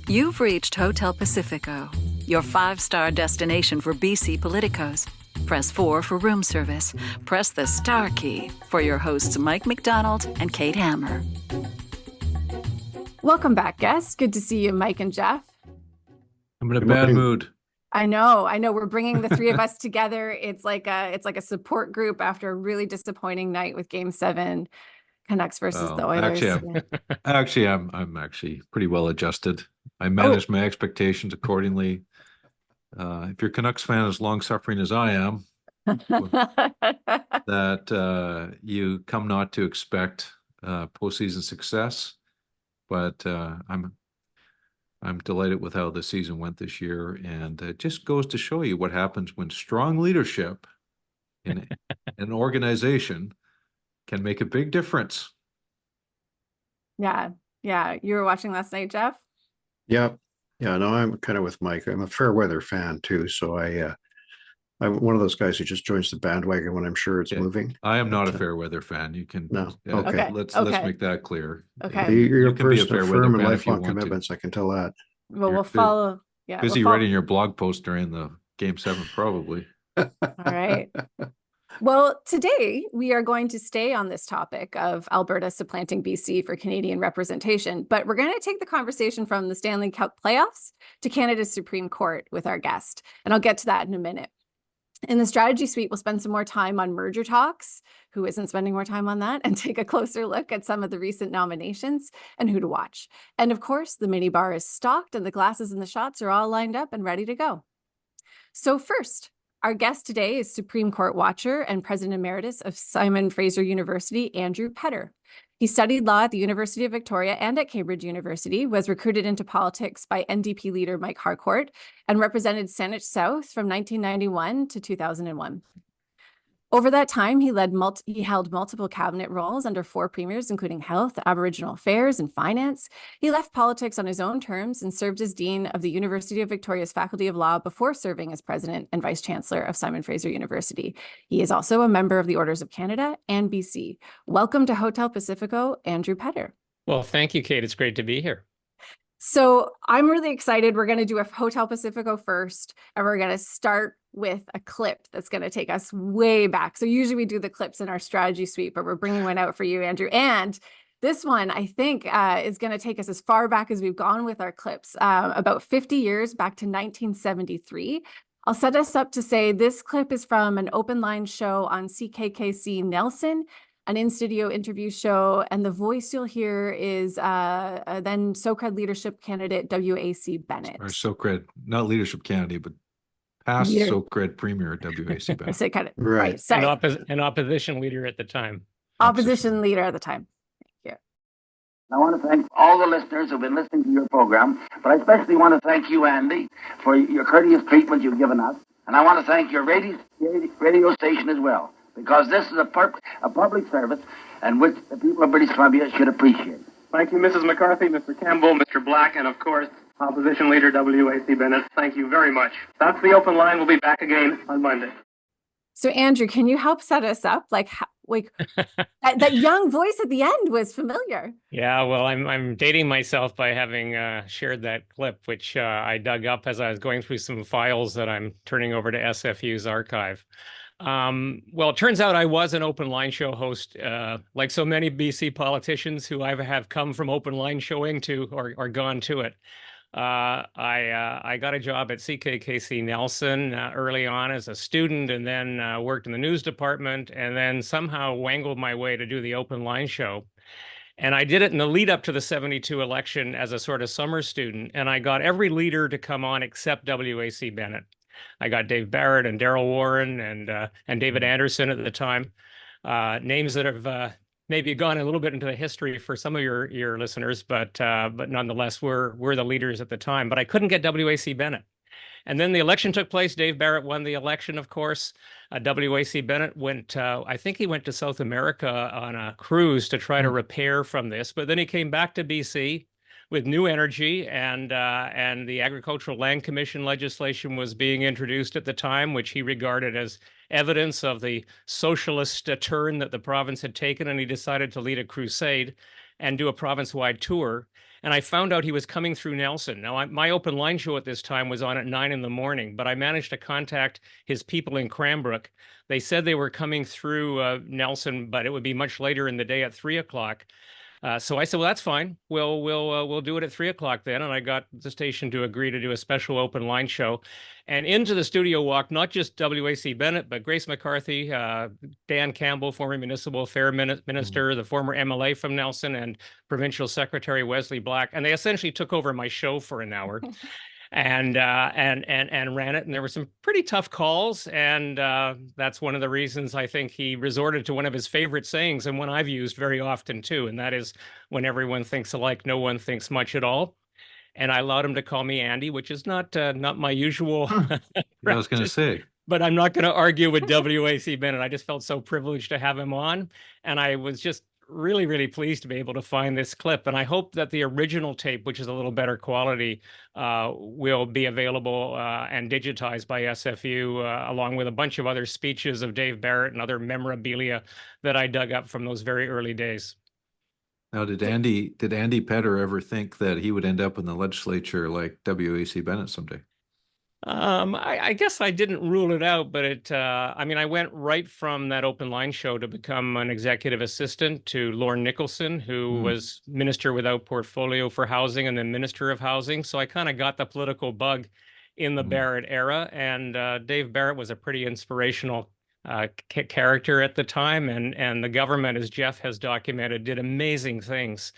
You've reached Hotel Pacifico, your 5-star destination for BC politicos. Press 4 for room service. Press the star key for your hosts Mike McDonald and Kate Hammer. Welcome back, guests. Good to see you, Mike and Geoff. I'm in a bad mood. I know. We're bringing the three of us together. It's like a support group after a really disappointing night with Game 7, Canucks versus the Oilers. I'm actually pretty well adjusted. I managed my expectations accordingly. If your Canucks fan is long suffering as I am, that you come not to expect postseason success, but I'm delighted with how the season went this year, and it just goes to show you what happens when strong leadership in an organization can make a big difference. Yeah. You were watching last night, Geoff? Yep. Yeah, no, I'm kind of with Mike. I'm a fair weather fan too, so I'm one of those guys who just joins the bandwagon when I'm sure it's moving. I am not a fair weather fan. You can Okay. Let's make that clear. Okay. You're you can be a fair weather firm and fan if you lifelong want commitments, I can tell that. Well, we'll follow. Yeah, busy writing your blog post during the Game 7, probably. All right. Well, today we are going to stay on this topic of Alberta supplanting BC for Canadian representation, but we're going to take the conversation from the Stanley Cup playoffs to Canada's Supreme Court with our guest, and I'll get to that in a minute. In the strategy suite, we'll spend some more time on merger talks, who isn't spending more time on that, and take a closer look at some of the recent nominations and who to watch. And of course, the mini bar is stocked and the glasses and the shots are all lined up and ready to go. So first, our guest today is Supreme Court watcher and President Emeritus of Simon Fraser University, Andrew Petter. He studied law at the University of Victoria and at Cambridge University, was recruited into politics by NDP leader Mike Harcourt, and represented Saanich South from 1991 to 2001. Over that time, he held multiple cabinet roles under 4 premiers, including health, Aboriginal affairs, and finance. He left politics on his own terms and served as dean of the University of Victoria's Faculty of Law before serving as president and vice chancellor of Simon Fraser University. He is also a member of the Orders of Canada and BC. Welcome to Hotel Pacifico, Andrew Petter. Well, thank you, Kate. It's great to be here. So I'm really excited. We're going to do a Hotel Pacifico first, and we're going to start with a clip that's going to take us way back. So usually we do the clips in our strategy suite, but we're bringing one out for you, Andrew. And this one, I think, is going to take us as far back as we've gone with our clips, about 50 years back to 1973. I'll set us up to say this clip is from an open line show on CKKC Nelson, an in-studio interview show, and the voice you'll hear is then SOCRED leadership candidate W.A.C. Bennett. Or SOCRED, not leadership candidate, but past SOCRED premier W.A.C. Bennett. So kind of, Right. Sorry. An opposition leader at the time. Opposition leader at the time. Thank you. I want to thank all the listeners who've been listening to your program, but I especially want to thank you, Andy, for your courteous treatment you've given us. And I want to thank your radio station as well, because this is a public service and which the people of British Columbia should appreciate. Thank you, Mrs. McCarthy, Mr. Campbell, Mr. Black, and of course, Opposition Leader W.A.C. Bennett. Thank you very much. That's the open line. We'll be back again on Monday. So, Andrew, can you help set us up? Like that young voice at the end was familiar. Yeah, well, I'm dating myself by having shared that clip, which I dug up as I was going through some files that I'm turning over to SFU's archive. Well, it turns out I was an open line show host, like so many BC politicians who I have come from open line showing to or gone to it. I got a job at CKKC Nelson early on as a student, and then worked in the news department, and then somehow wangled my way to do the open line show. And I did it in the lead up to the 72 election as a sort of summer student, and I got every leader to come on except W.A.C. Bennett. I got Dave Barrett and Darrell Warren and David Anderson at the time, names that have maybe gone a little bit into the history for some of your listeners, but nonetheless, we're the leaders at the time. But I couldn't get W.A.C. Bennett. And then the election took place. Dave Barrett won the election, of course. W.A.C. Bennett went, I think he went to South America on a cruise to try to repair from this. But then he came back to BC with new energy, and the Agricultural Land Commission legislation was being introduced at the time, which he regarded as evidence of the socialist turn that the province had taken, and he decided to lead a crusade and do a province-wide tour. and I found out he was coming through Nelson. Now, my open line show at this time was on at 9 in the morning, but I managed to contact his people in Cranbrook. They said they were coming through Nelson, but it would be much later in the day at 3 o'clock. So I said, well, that's fine. We'll do it at 3 o'clock then. And I got the station to agree to do a special open line show. And into the studio walked not just W.A.C. Bennett, but Grace McCarthy, Dan Campbell, former municipal affair minister, the former MLA from Nelson, and provincial secretary Wesley Black. And they essentially took over my show for an hour. And ran it, and there were some pretty tough calls, and that's one of the reasons I think he resorted to one of his favorite sayings, and one I've used very often too, and that is, when everyone thinks alike, no one thinks much at all. And I allowed him to call me Andy, which is not my usual. I was going to say, but I'm not going to argue with W.A.C. Bennett. I just felt so privileged to have him on, and I was just really, really pleased to be able to find this clip. And I hope that the original tape, which is a little better quality, will be available and digitized by SFU, along with a bunch of other speeches of Dave Barrett and other memorabilia that I dug up from those very early days. now did Andy Petter ever think that he would end up in the legislature like W.A.C. Bennett someday? I guess I didn't rule it out, but I mean, I went right from that open line show to become an executive assistant to Lorne Nicholson, who was Minister without Portfolio for Housing and then Minister of Housing. So I kind of got the political bug in the Barrett era. And Dave Barrett was a pretty inspirational character at the time. And the government, as Geoff has documented, did amazing things.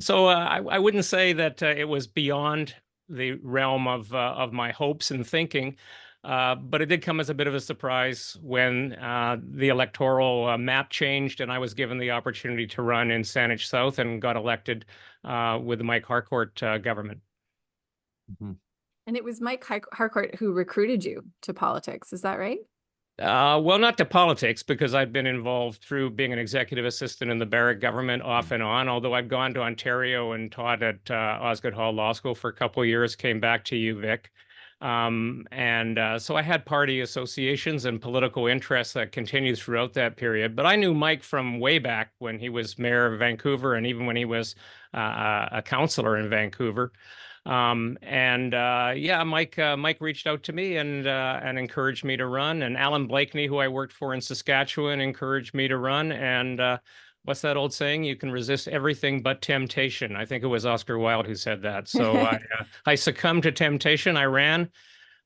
So I wouldn't say that it was beyond the realm of my hopes and thinking, but it did come as a bit of a surprise when the electoral map changed and I was given the opportunity to run in Saanich South and got elected with the Mike Harcourt government. And it was Mike Harcourt who recruited you to politics. Is that right? Well, not to politics, because I've been involved through being an executive assistant in the Barrett government off and on, although I've gone to Ontario and taught at Osgoode Hall Law School for a couple of years, came back to UVic. So I had party associations and political interests that continued throughout that period. But I knew Mike from way back when he was mayor of Vancouver and even when he was a councillor in Vancouver. Mike reached out to me and encouraged me to run. And Alan Blakeney, who I worked for in Saskatchewan, encouraged me to run. And what's that old saying? You can resist everything but temptation. I think it was Oscar Wilde who said that. So I succumbed to temptation. I ran,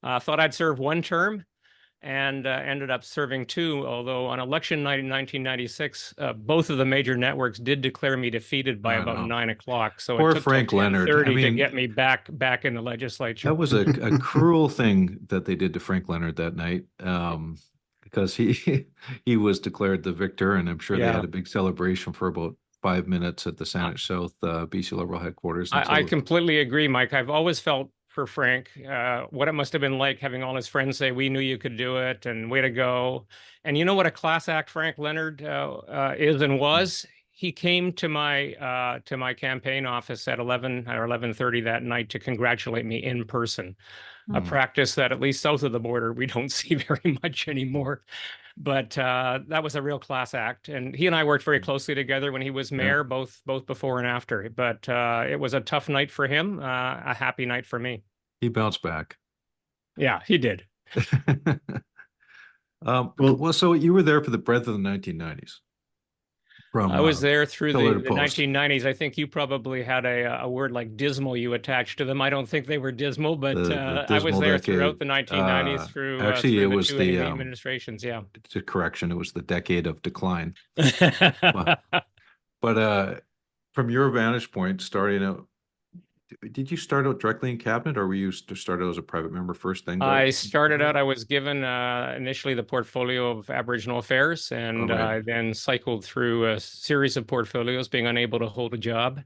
thought I'd serve one term, and ended up serving two, although on election night in 1996, both of the major networks did declare me defeated by about 9 o'clock. So poor it took Frank Leonard. to get me back in the legislature. That was a cruel thing that they did to Frank Leonard that night, because he was declared the victor, and I'm sure they had a big celebration for about 5 minutes at the Saanich South BC Liberal headquarters. I completely agree, Mike. I've always felt for Frank what it must have been like having all his friends say, "We knew you could do it," and "Way to go." And you know what a class act Frank Leonard is and was? He came to my campaign office at 11 or 11:30 that night to congratulate me in person, a practice that at least south of the border we don't see very much anymore. But that was a real class act, and he and I worked very closely together when he was mayor, both before and after. But it was a tough night for him, a happy night for me. He bounced back. Yeah, he did. So you were there for the breadth of the 1990s. I was there through the 1990s. I think you probably had a word like dismal you attached to them. I don't think they were dismal, but I was there throughout the 1990s through actually it was the administrations. Yeah. It's a correction. It was the decade of decline. But from your vantage point, starting out, did you start out directly in cabinet, or were you started as a private member first thing? I started out, I was given initially the portfolio of Aboriginal Affairs, and I then cycled through a series of portfolios, being unable to hold a job,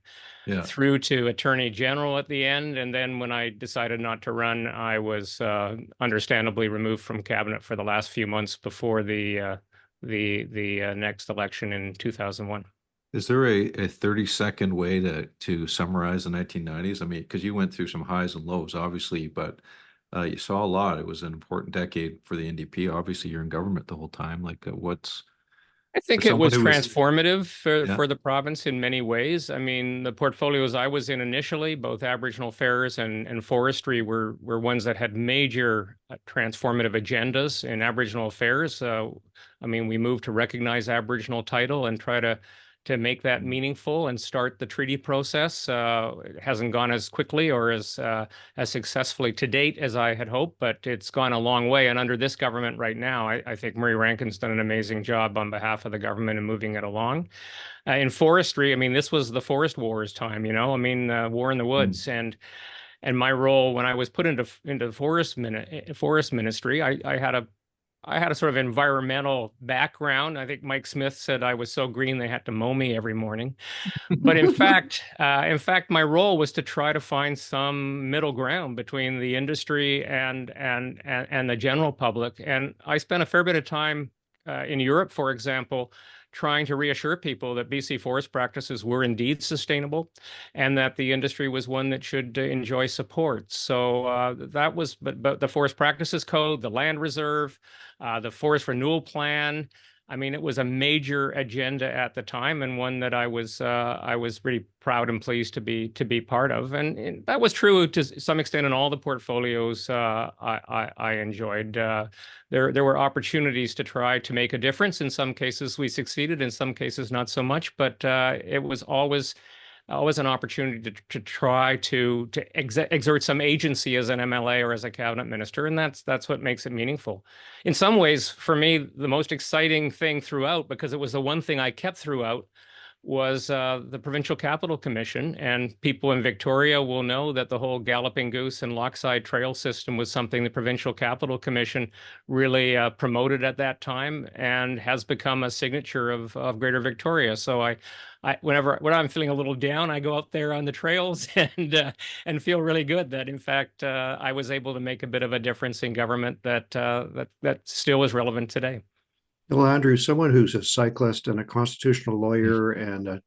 through to Attorney General at the end. And then when I decided not to run, I was understandably removed from cabinet for the last few months before the next election in 2001. Is there a 30-second way to summarize the 1990s? I mean, because you went through some highs and lows, obviously, but you saw a lot. It was an important decade for the NDP. Obviously, you're in government the whole time. Like, I think For it was someone who was- transformative Yeah. for the province in many ways. I mean, the portfolios I was in initially, both Aboriginal affairs and forestry, were ones that had major transformative agendas in Aboriginal affairs. I mean, we moved to recognize Aboriginal title and try to make that meaningful and start the treaty process. It hasn't gone as quickly or as successfully to date as I had hoped, but it's gone a long way. And under this government right now, I think Murray Rankin's done an amazing job on behalf of the government in moving it along. In forestry, I mean, this was the forest wars time, you know, I mean, war in the woods. And my role when I was put into forest ministry, I had a sort of environmental background. I think Mike Smith said I was so green they had to mow me every morning. But in fact, my role was to try to find some middle ground between the industry and the general public. And I spent a fair bit of time in Europe, for example, trying to reassure people that BC forest practices were indeed sustainable and that the industry was one that should enjoy support. So that was, but the Forest Practices Code, the Land Reserve, the Forest Renewal Plan, I mean, it was a major agenda at the time and one that I was really proud and pleased to be part of. And that was true to some extent in all the portfolios I enjoyed. There were opportunities to try to make a difference. In some cases, we succeeded. In some cases, not so much. But it was always an opportunity to try to exert some agency as an MLA or as a cabinet minister, and that's what makes it meaningful. In some ways, for me, the most exciting thing throughout, because it was the one thing I kept throughout, was the Provincial Capital Commission. And people in Victoria will know that the whole Galloping Goose and Lochside Trail system was something the Provincial Capital Commission really promoted at that time and has become a signature of Greater Victoria. So when I'm feeling a little down, I go out there on the trails and feel really good that, in fact, I was able to make a bit of a difference in government that still is relevant today. Well, Andrew, someone who's a cyclist and a constitutional lawyer and a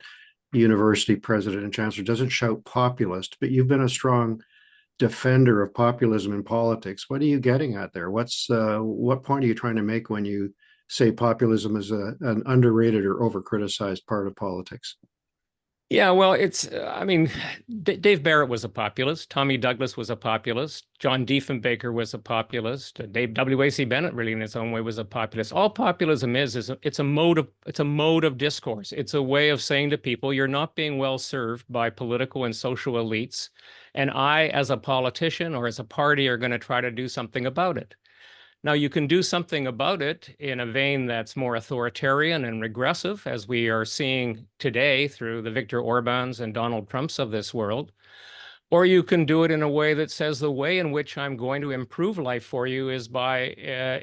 university president and chancellor doesn't shout populist, but you've been a strong defender of populism in politics. What are you getting at there? What point are you trying to make when you say populism is an underrated or over-criticized part of politics? Yeah, well, I mean, Dave Barrett was a populist. Tommy Douglas was a populist. John Diefenbaker was a populist. W.A.C. Bennett, really, in his own way, was a populist. All populism is it's a mode of discourse. It's a way of saying to people, you're not being well served by political and social elites, and I, as a politician or as a party, are going to try to do something about it. Now, you can do something about it in a vein that's more authoritarian and regressive, as we are seeing today through the Viktor Orbáns and Donald Trumps of this world. Or you can do it in a way that says the way in which I'm going to improve life for you is by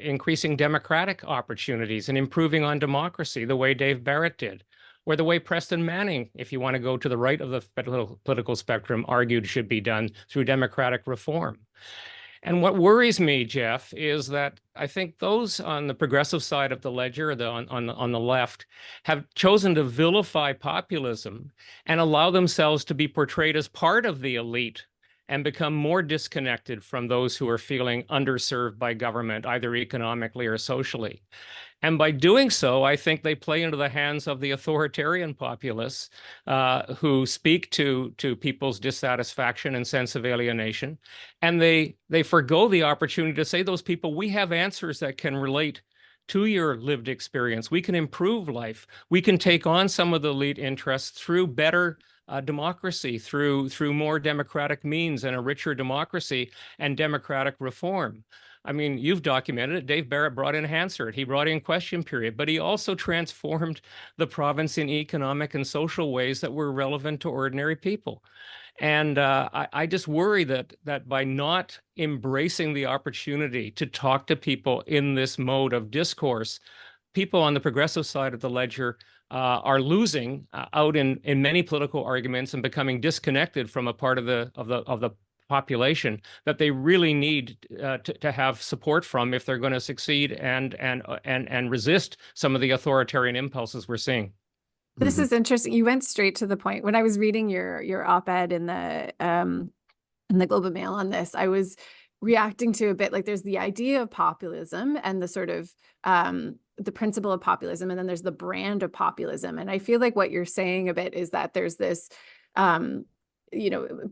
increasing democratic opportunities and improving on democracy, the way Dave Barrett did, or the way Preston Manning, if you want to go to the right of the political spectrum, argued should be done through democratic reform. And what worries me, Geoff, is that I think those on the progressive side of the ledger, on the left, have chosen to vilify populism and allow themselves to be portrayed as part of the elite and become more disconnected from those who are feeling underserved by government, either economically or socially. And by doing so, I think they play into the hands of the authoritarian populists who speak to people's dissatisfaction and sense of alienation. And they forgo the opportunity to say to those people, we have answers that can relate to your lived experience. We can improve life. We can take on some of the elite interests through better democracy, through more democratic means and a richer democracy and democratic reform. I mean, you've documented it. Dave Barrett brought in Hansard. He brought in question period, but he also transformed the province in economic and social ways that were relevant to ordinary people. And I just worry that by not embracing the opportunity to talk to people in this mode of discourse, people on the progressive side of the ledger are losing out in many political arguments and becoming disconnected from a part of the population that they really need to have support from if they're going to succeed and resist some of the authoritarian impulses we're seeing. This is interesting. You went straight to the point. When I was reading your op-ed in the Globe and Mail on this, I was reacting to a bit like there's the idea of populism and the sort of the principle of populism, and then there's the brand of populism. And I feel like what you're saying a bit is that there's this,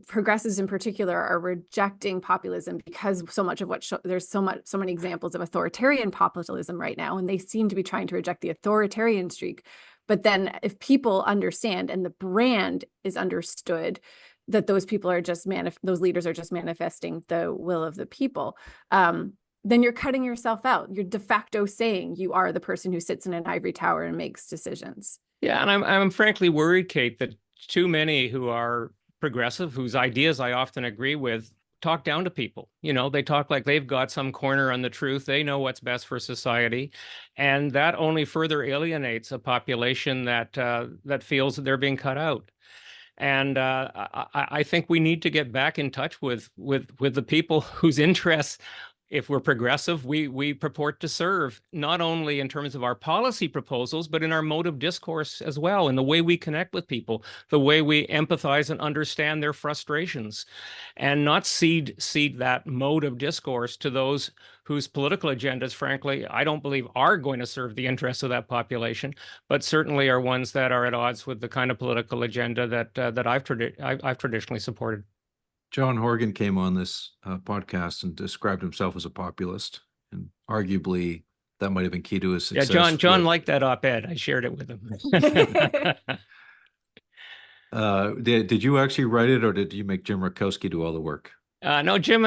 progressives in particular are rejecting populism because so much of there's so many examples of authoritarian populism right now, and they seem to be trying to reject the authoritarian streak. But then if people understand and the brand is understood, that those people are just those leaders are just manifesting the will of the people, then you're cutting yourself out. You're de facto saying you are the person who sits in an ivory tower and makes decisions. Yeah, and I'm frankly worried, Kate, that too many who are progressive, whose ideas I often agree with, talk down to people. They talk like they've got some corner on the truth. They know what's best for society, and that only further alienates a population that feels that they're being cut out. And I think we need to get back in touch with the people whose interests, if we're progressive, we purport to serve, not only in terms of our policy proposals, but in our mode of discourse as well, in the way we connect with people, the way we empathize and understand their frustrations, and not cede that mode of discourse to those whose political agendas, frankly, I don't believe are going to serve the interests of that population, but certainly are ones that are at odds with the kind of political agenda that I've traditionally supported. John Horgan came on this podcast and described himself as a populist, and arguably that might have been key to his success. Yeah, John liked that op-ed. I shared it with him. Did you actually write it, or did you make Jim Rakowski do all the work? No, Jim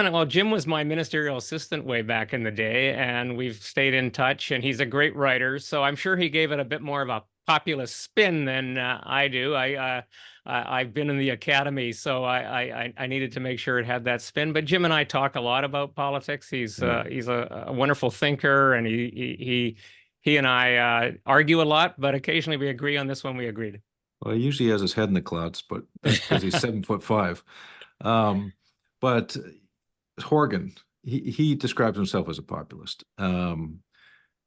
was my ministerial assistant way back in the day, and we've stayed in touch, and he's a great writer. So I'm sure he gave it a bit more of a populist spin than I do. I've been in the academy, so I needed to make sure it had that spin. But Jim and I talk a lot about politics. He's a wonderful thinker, and he and I argue a lot, but occasionally we agree. On this one, we agreed. Well, he usually has his head in the clouds, but that's because he's 7'5". But Horgan, he describes himself as a populist, and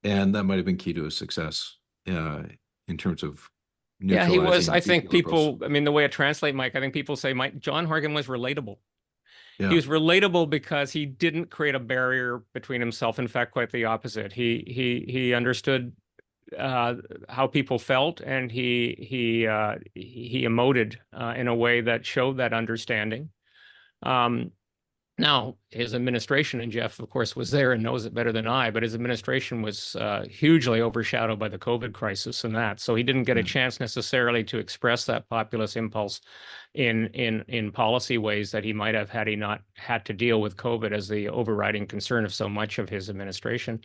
that might have been key to his success in terms of. Yeah, he was. I think people, I mean, the way it translates, Mike, I think people say John Horgan was relatable. Yeah. He was relatable because he didn't create a barrier between himself. In fact, quite the opposite. He understood how people felt, and he emoted in a way that showed that understanding. Now, his administration, and Geoff, of course, was there and knows it better than I, but his administration was hugely overshadowed by the COVID crisis and that. So he didn't get a chance necessarily to express that populist impulse in policy ways that he might have had he not had to deal with COVID as the overriding concern of so much of his administration.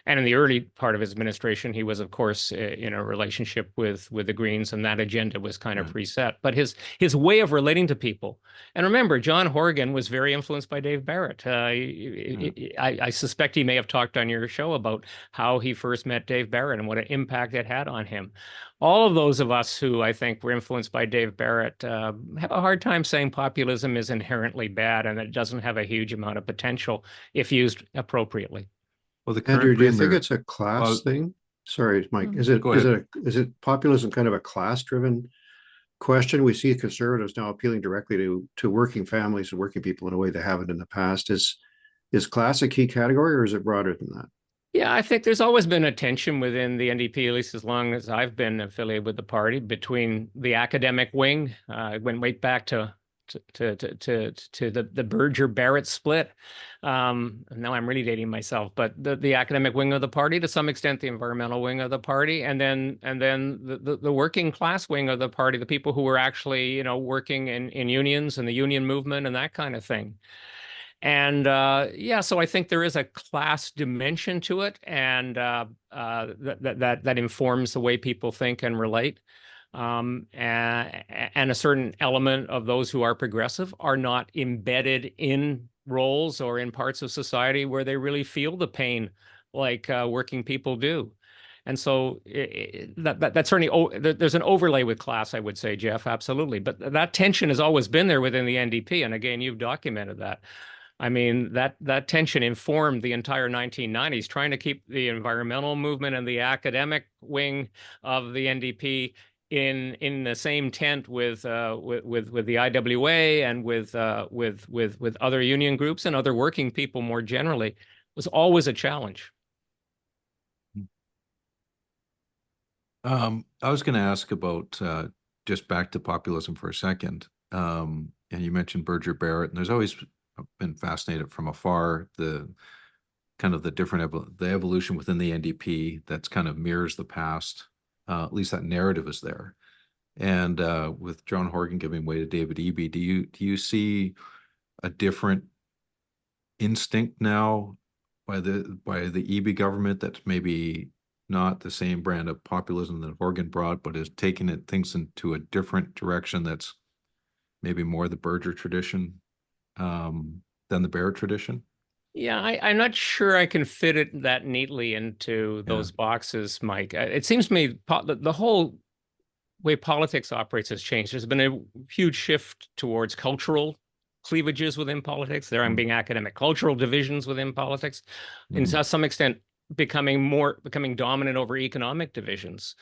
And in the early part of his administration, he was, of course, in a relationship with the Greens, and that agenda was kind of preset. But his way of relating to people, and remember, John Horgan was very influenced by Dave Barrett. I suspect he may have talked on your show about how he first met Dave Barrett and what an impact it had on him. All of those of us who I think were influenced by Dave Barrett have a hard time saying populism is inherently bad and that it doesn't have a huge amount of potential if used appropriately. Well, Andrew, do you think it's a class thing? Sorry, Mike. Is it populism kind of a class-driven question? We see conservatives now appealing directly to working families and working people in a way they haven't in the past. Is class a key category, or is it broader than that? Yeah, I think there's always been a tension within the NDP, at least as long as I've been affiliated with the party, between the academic wing. Went way back to the Berger-Barrett split. Now I'm really dating myself, but the academic wing of the party, to some extent, the environmental wing of the party, and then the working class wing of the party, the people who were actually working in unions and the union movement and that kind of thing. And so I think there is a class dimension to it, and that informs the way people think and relate. And a certain element of those who are progressive are not embedded in roles or in parts of society where they really feel the pain like working people do. And so that certainly, there's an overlay with class, I would say, Geoff, absolutely. But that tension has always been there within the NDP. And again, you've documented that. I mean, that tension informed the entire 1990s, trying to keep the environmental movement and the academic wing of the NDP in the same tent with the IWA and with other union groups and other working people more generally, was always a challenge. I was going to ask about just back to populism for a second. And you mentioned Berger Barrett, and there's always been fascinated from afar the kind of the different the evolution within the NDP that's kind of mirrors the past. At least that narrative is there. And with John Horgan giving way to David Eby, do you see a different instinct now by the Eby government that's maybe not the same brand of populism that Horgan brought, but is taking things into a different direction that's maybe more the Berger tradition than the Barrett tradition? Yeah, I'm not sure I can fit it that neatly into those boxes, Mike. It seems to me the whole way politics operates has changed. There's been a huge shift towards cultural cleavages within politics. There are being academic cultural divisions within politics, and to some extent becoming dominant over economic divisions.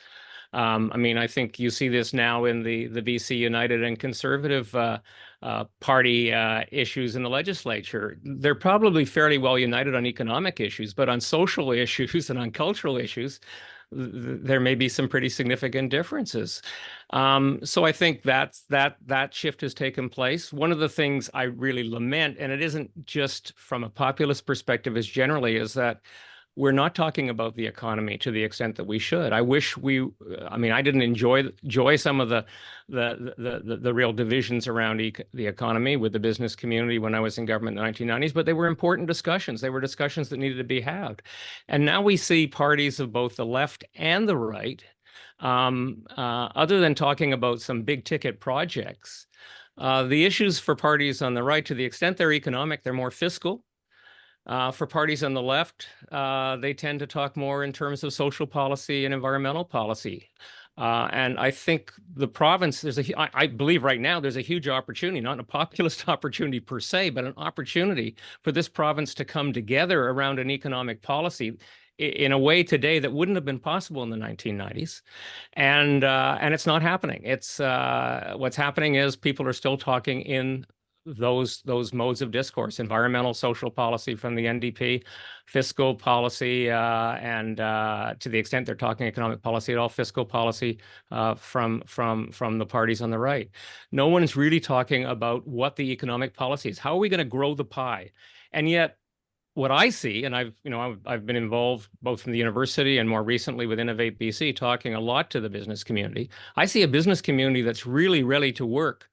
I mean, I think you see this now in the BC United and Conservative party issues in the legislature. They're probably fairly well united on economic issues, but on social issues and on cultural issues, there may be some pretty significant differences. So I think that shift has taken place. One of the things I really lament, and it isn't just from a populist perspective, is that we're not talking about the economy to the extent that we should. I wish I mean, I didn't enjoy some of the real divisions around the economy with the business community when I was in government in the 1990s, but they were important discussions. They were discussions that needed to be had. And now we see parties of both the left and the right, other than talking about some big ticket projects, the issues for parties on the right, to the extent they're economic, they're more fiscal. For parties on the left, they tend to talk more in terms of social policy and environmental policy. And I think the province, I believe right now there's a huge opportunity, not a populist opportunity per se, but an opportunity for this province to come together around an economic policy in a way today that wouldn't have been possible in the 1990s. And it's not happening. It's what's happening is people are still talking in those modes of discourse: environmental, social policy from the NDP, fiscal policy, and to the extent they're talking economic policy at all, fiscal policy from the parties on the right. No one is really talking about what the economic policy is. How are we going to grow the pie? And yet, what I see, and I've been involved both from the university and more recently with Innovate BC, talking a lot to the business community. I see a business community that's really ready to work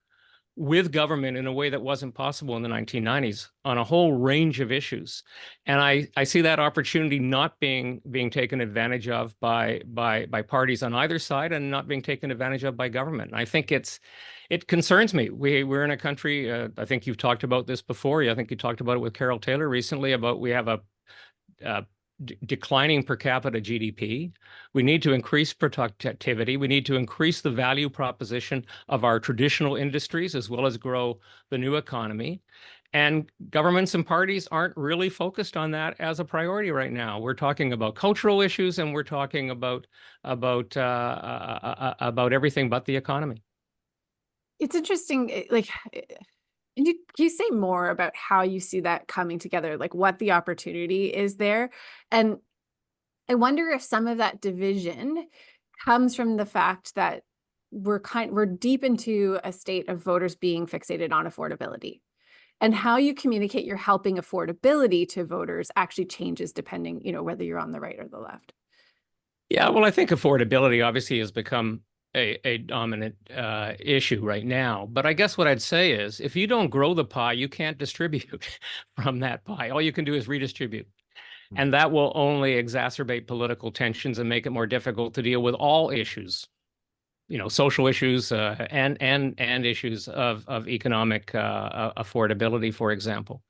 with government in a way that wasn't possible in the 1990s on a whole range of issues. And I see that opportunity not being taken advantage of by parties on either side, and not being taken advantage of by government. And I think it concerns me. We're in a country, I think you've talked about this before. I think you talked about it with Carol Taylor recently, about we have a declining per capita GDP. We need to increase productivity. We need to increase the value proposition of our traditional industries, as well as grow the new economy. And governments and parties aren't really focused on that as a priority right now. We're talking about cultural issues, and we're talking about everything but the economy. It's interesting, like, and can you say more about how you see that coming together, like what the opportunity is there? And I wonder if some of that division comes from the fact that we're deep into a state of voters being fixated on affordability, and how you communicate you're helping affordability to voters actually changes depending, whether you're on the right or the left. Yeah, well, I think affordability obviously has become a dominant issue right now. But I guess what I'd say is, if you don't grow the pie, you can't distribute from that pie. All you can do is redistribute. And that will only exacerbate political tensions and make it more difficult to deal with all issues, social issues and issues of economic affordability, for example.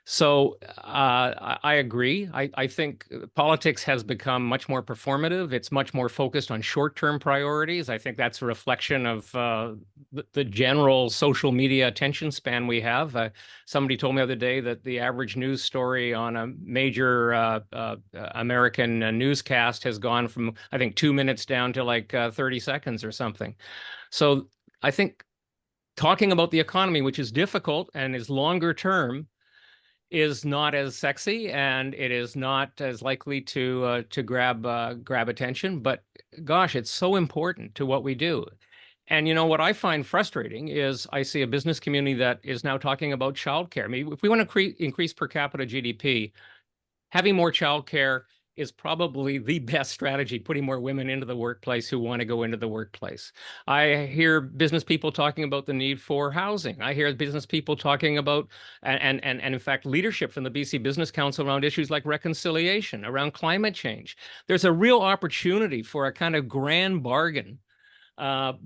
So I agree. I think politics has become much more performative. It's much more focused on short-term priorities. I think that's a reflection of the general social media attention span we have. Somebody told me the other day that the average news story on a major American newscast has gone from, I think, 2 minutes down to like 30 seconds or something. So I think talking about the economy, which is difficult and is longer term, is not as sexy, and it is not as likely to grab attention. But gosh, it's so important to what we do. And you know what I find frustrating is I see a business community that is now talking about childcare. I mean, if we want to increase per capita GDP, having more childcare is probably the best strategy, putting more women into the workplace who want to go into the workplace. I hear business people talking about the need for housing. I hear business people talking about, and in fact, leadership from the BC Business Council around issues like reconciliation, around climate change. There's a real opportunity for a kind of grand bargain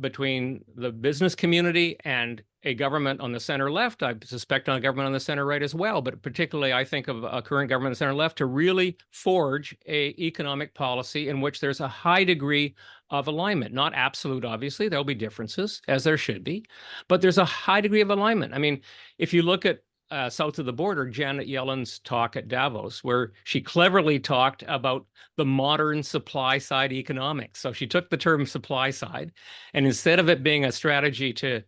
between the business community and a government on the center left. I suspect on a government on the center right as well, but particularly I think of a current government on the center left to really forge a economic policy in which there's a high degree of alignment. Not absolute, obviously. There'll be differences, as there should be, but there's a high degree of alignment. I mean, if you look at south of the border, Janet Yellen's talk at Davos, where she cleverly talked about the modern supply side economics. So she took the term supply side, and instead of it being a strategy to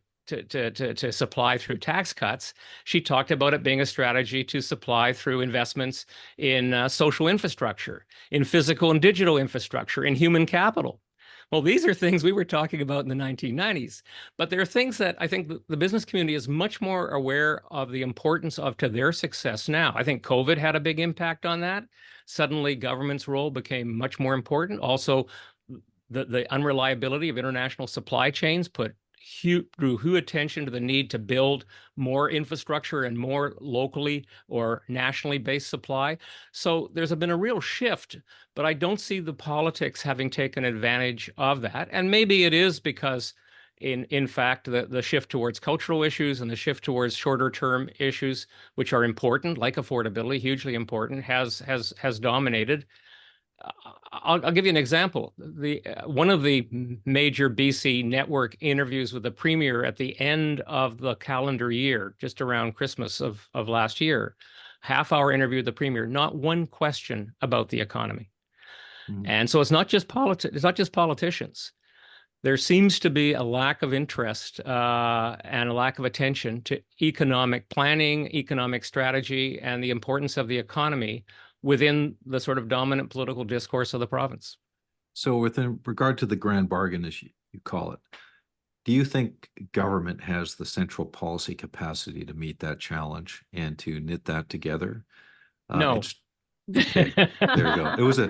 supply through tax cuts, she talked about it being a strategy to supply through investments in social infrastructure, in physical and digital infrastructure, in human capital. Well, these are things we were talking about in the 1990s, but there are things that I think the business community is much more aware of the importance of to their success now. I think COVID had a big impact on that. Suddenly, government's role became much more important. Also, the unreliability of international supply chains drew huge attention to the need to build more infrastructure and more locally or nationally based supply. So there's been a real shift, but I don't see the politics having taken advantage of that. And maybe it is because in fact, the shift towards cultural issues and the shift towards shorter term issues, which are important, like affordability, hugely important, has dominated. I'll give you an example. One of the major BC network interviews with the premier at the end of the calendar year, just around Christmas of last year, half-hour interview with the premier, not one question about the economy. And so it's not just politicians. There seems to be a lack of interest and a lack of attention to economic planning, economic strategy, and the importance of the economy within the sort of dominant political discourse of the province. So within regard to the grand bargain, as you call it, do you think government has the central policy capacity to meet that challenge and to knit that together? No. Okay, there you go. It was a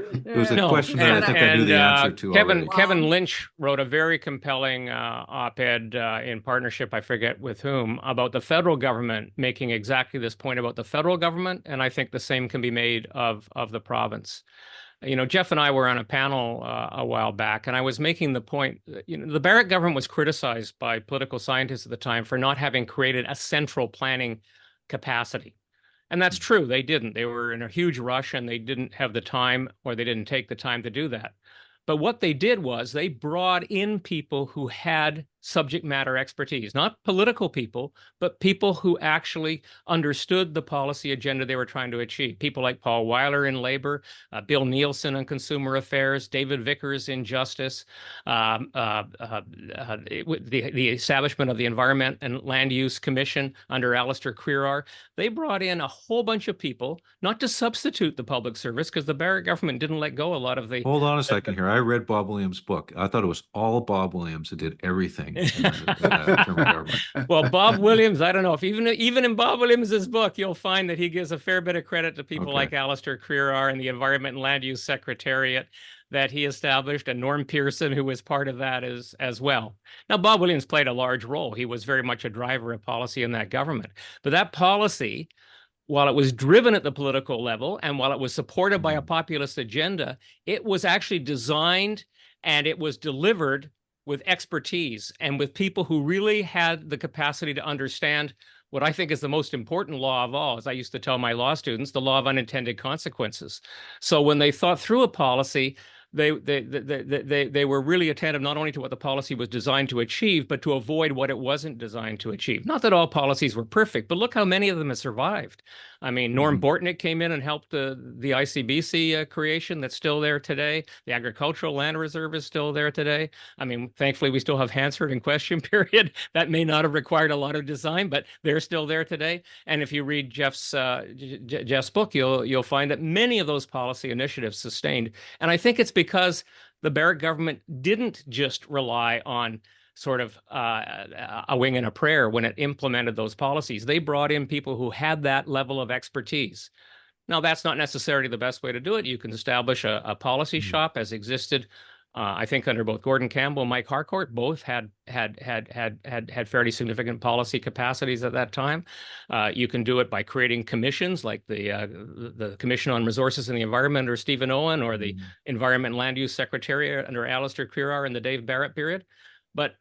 question that I think I knew the answer to already. Kevin Lynch wrote a very compelling op-ed in partnership, I forget with whom, about the federal government, making exactly this point about the federal government, and I think the same can be made of the province. You know, Geoff and I were on a panel a while back, and I was making the point, you know, the Barrett government was criticized by political scientists at the time for not having created a central planning capacity. And that's true. They didn't. They were in a huge rush and they didn't have the time, or they didn't take the time to do that. But what they did was they brought in people who had subject matter expertise, not political people, but people who actually understood the policy agenda they were trying to achieve. People like Paul Weiler in labor, Bill Nielsen on consumer affairs, David Vickers in justice, the establishment of the Environment and Land Use Commission under Alistair Crerar. They brought in a whole bunch of people, not to substitute the public service, because the Barrett government didn't let go a lot of the... Hold on a second here. I read Bob Williams' book. I thought it was all Bob Williams that did everything. Well, Bob Williams, I don't know if even in Bob Williams's book, you'll find that he gives a fair bit of credit to people like Alistair Crerar and the Environment and Land Use Secretariat that he established, and Norm Pearson, who was part of that as well. Now, Bob Williams played a large role. He was very much a driver of policy in that government. But that policy, while it was driven at the political level and while it was supported by a populist agenda, it was actually designed and it was delivered with expertise and with people who really had the capacity to understand what I think is the most important law of all, as I used to tell my law students, the law of unintended consequences. So when they thought through a policy, they were really attentive not only to what the policy was designed to achieve, but to avoid what it wasn't designed to achieve. Not that all policies were perfect, but look how many of them have survived. I mean, Norm Bortnick came in and helped the ICBC creation that's still there today. The Agricultural Land Reserve is still there today. I mean, thankfully, we still have Hansard and Question Period. That may not have required a lot of design, but they're still there today. And if you read Geoff's book, you'll find that many of those policy initiatives sustained. And I think it's because the Barrett government didn't just rely on sort of a wing and a prayer when it implemented those policies. They brought in people who had that level of expertise. Now, that's not necessarily the best way to do it. You can establish a policy shop, as existed, I think, under both Gordon Campbell and Mike Harcourt. Both had fairly significant policy capacities at that time. You can do it by creating commissions, like the Commission on Resources and the Environment under Stephen Owen, or the Environment and Land Use Secretariat under Alistair Crerar in the Dave Barrett period. But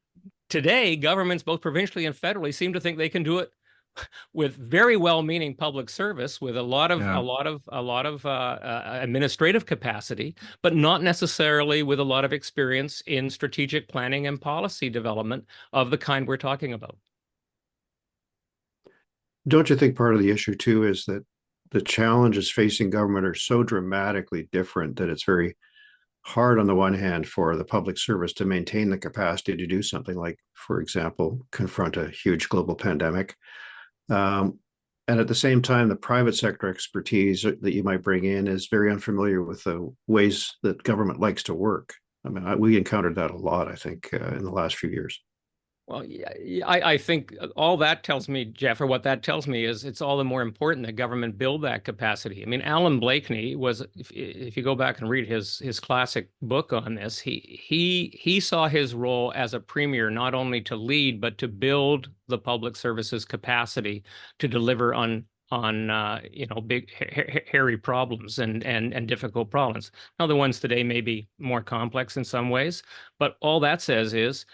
today, governments, both provincially and federally, seem to think they can do it with very well-meaning public service, with a lot of administrative capacity, but not necessarily with a lot of experience in strategic planning and policy development of the kind we're talking about. Don't you think part of the issue too is that the challenges facing government are so dramatically different that it's very hard on the one hand for the public service to maintain the capacity to do something like, for example, confront a huge global pandemic. And at the same time, the private sector expertise that you might bring in is very unfamiliar with the ways that government likes to work. I mean, we encountered that a lot, I think, in the last few years. Well, yeah, I think all that tells me, Geoff, or what that tells me is it's all the more important that government build that capacity. I mean, Alan Blakeney was, if you go back and read his classic book on this, he saw his role as a premier not only to lead, but to build the public services capacity to deliver on big hairy problems and difficult problems. Now, the ones today may be more complex in some ways, but all that says is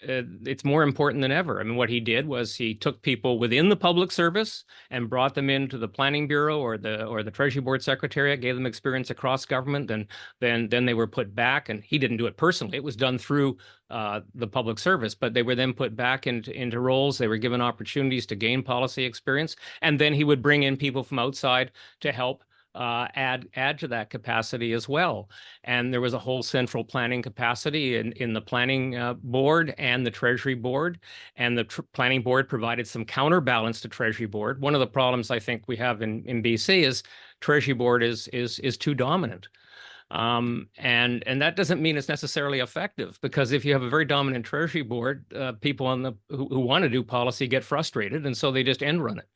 it's more important than ever. I mean, what he did was he took people within the public service and brought them into the Planning Bureau or the Treasury Board Secretariat, gave them experience across government, and then they were put back. And he didn't do it personally; it was done through the public service. But they were then put back into roles. They were given opportunities to gain policy experience, and then he would bring in people from outside to help add to that capacity as well. And there was a whole central planning capacity in the planning board and the Treasury board, and the planning board provided some counterbalance to Treasury board. One of the problems I think we have in BC is Treasury board is too dominant. And that doesn't mean it's necessarily effective, because if you have a very dominant Treasury board, people who want to do policy get frustrated, and so they just end run it.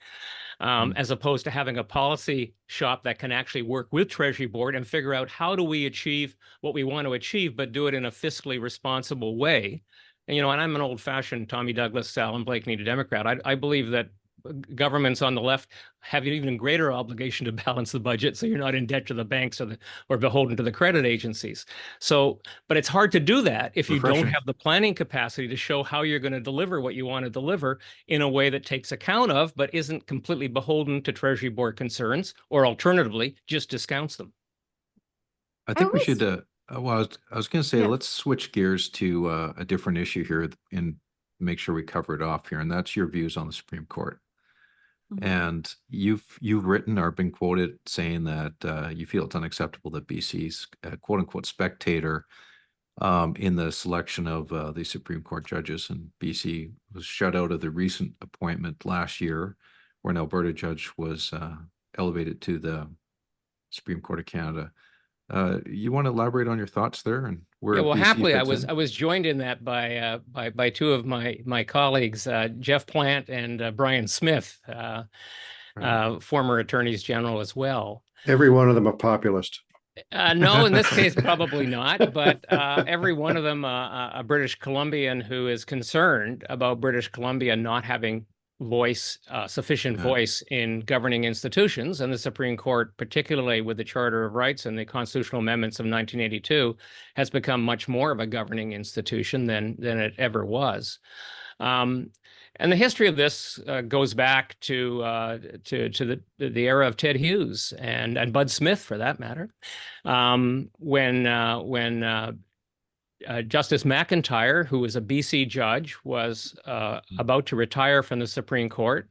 As opposed to having a policy shop that can actually work with Treasury Board and figure out how do we achieve what we want to achieve, but do it in a fiscally responsible way. And, and I'm an old-fashioned Tommy Douglas, Alan Blakeney Democrat. I believe that governments on the left have an even greater obligation to balance the budget, so you're not in debt to the banks or beholden to the credit agencies. So, but it's hard to do that if you don't have the planning capacity to show how you're going to deliver what you want to deliver in a way that takes account of, but isn't completely beholden to Treasury Board concerns, or alternatively, just discounts them. I think we should, I was going to say, let's switch gears to a different issue here and make sure we cover it off here, and that's your views on the Supreme Court. And you've written or been quoted saying that you feel it's unacceptable that BC's quote unquote spectator in the selection of the Supreme Court judges, and BC was shut out of the recent appointment last year, where an Alberta judge was elevated to the Supreme Court of Canada. You want to elaborate on your thoughts there and where? Well, BC happily, I fits in? was joined in that by two of my colleagues, Jeff Plant and Brian Smith, former attorneys general as well. Every one of them a populist. No, in this case, probably not. But every one of them a British Columbian who is concerned about British Columbia not having sufficient voice in governing institutions, and the Supreme Court, particularly with the Charter of Rights and the constitutional amendments of 1982, has become much more of a governing institution than it ever was. And the history of this goes back to the era of Ted Hughes and Bud Smith, for that matter, when Justice McIntyre, who was a BC judge, was about to retire from the Supreme Court.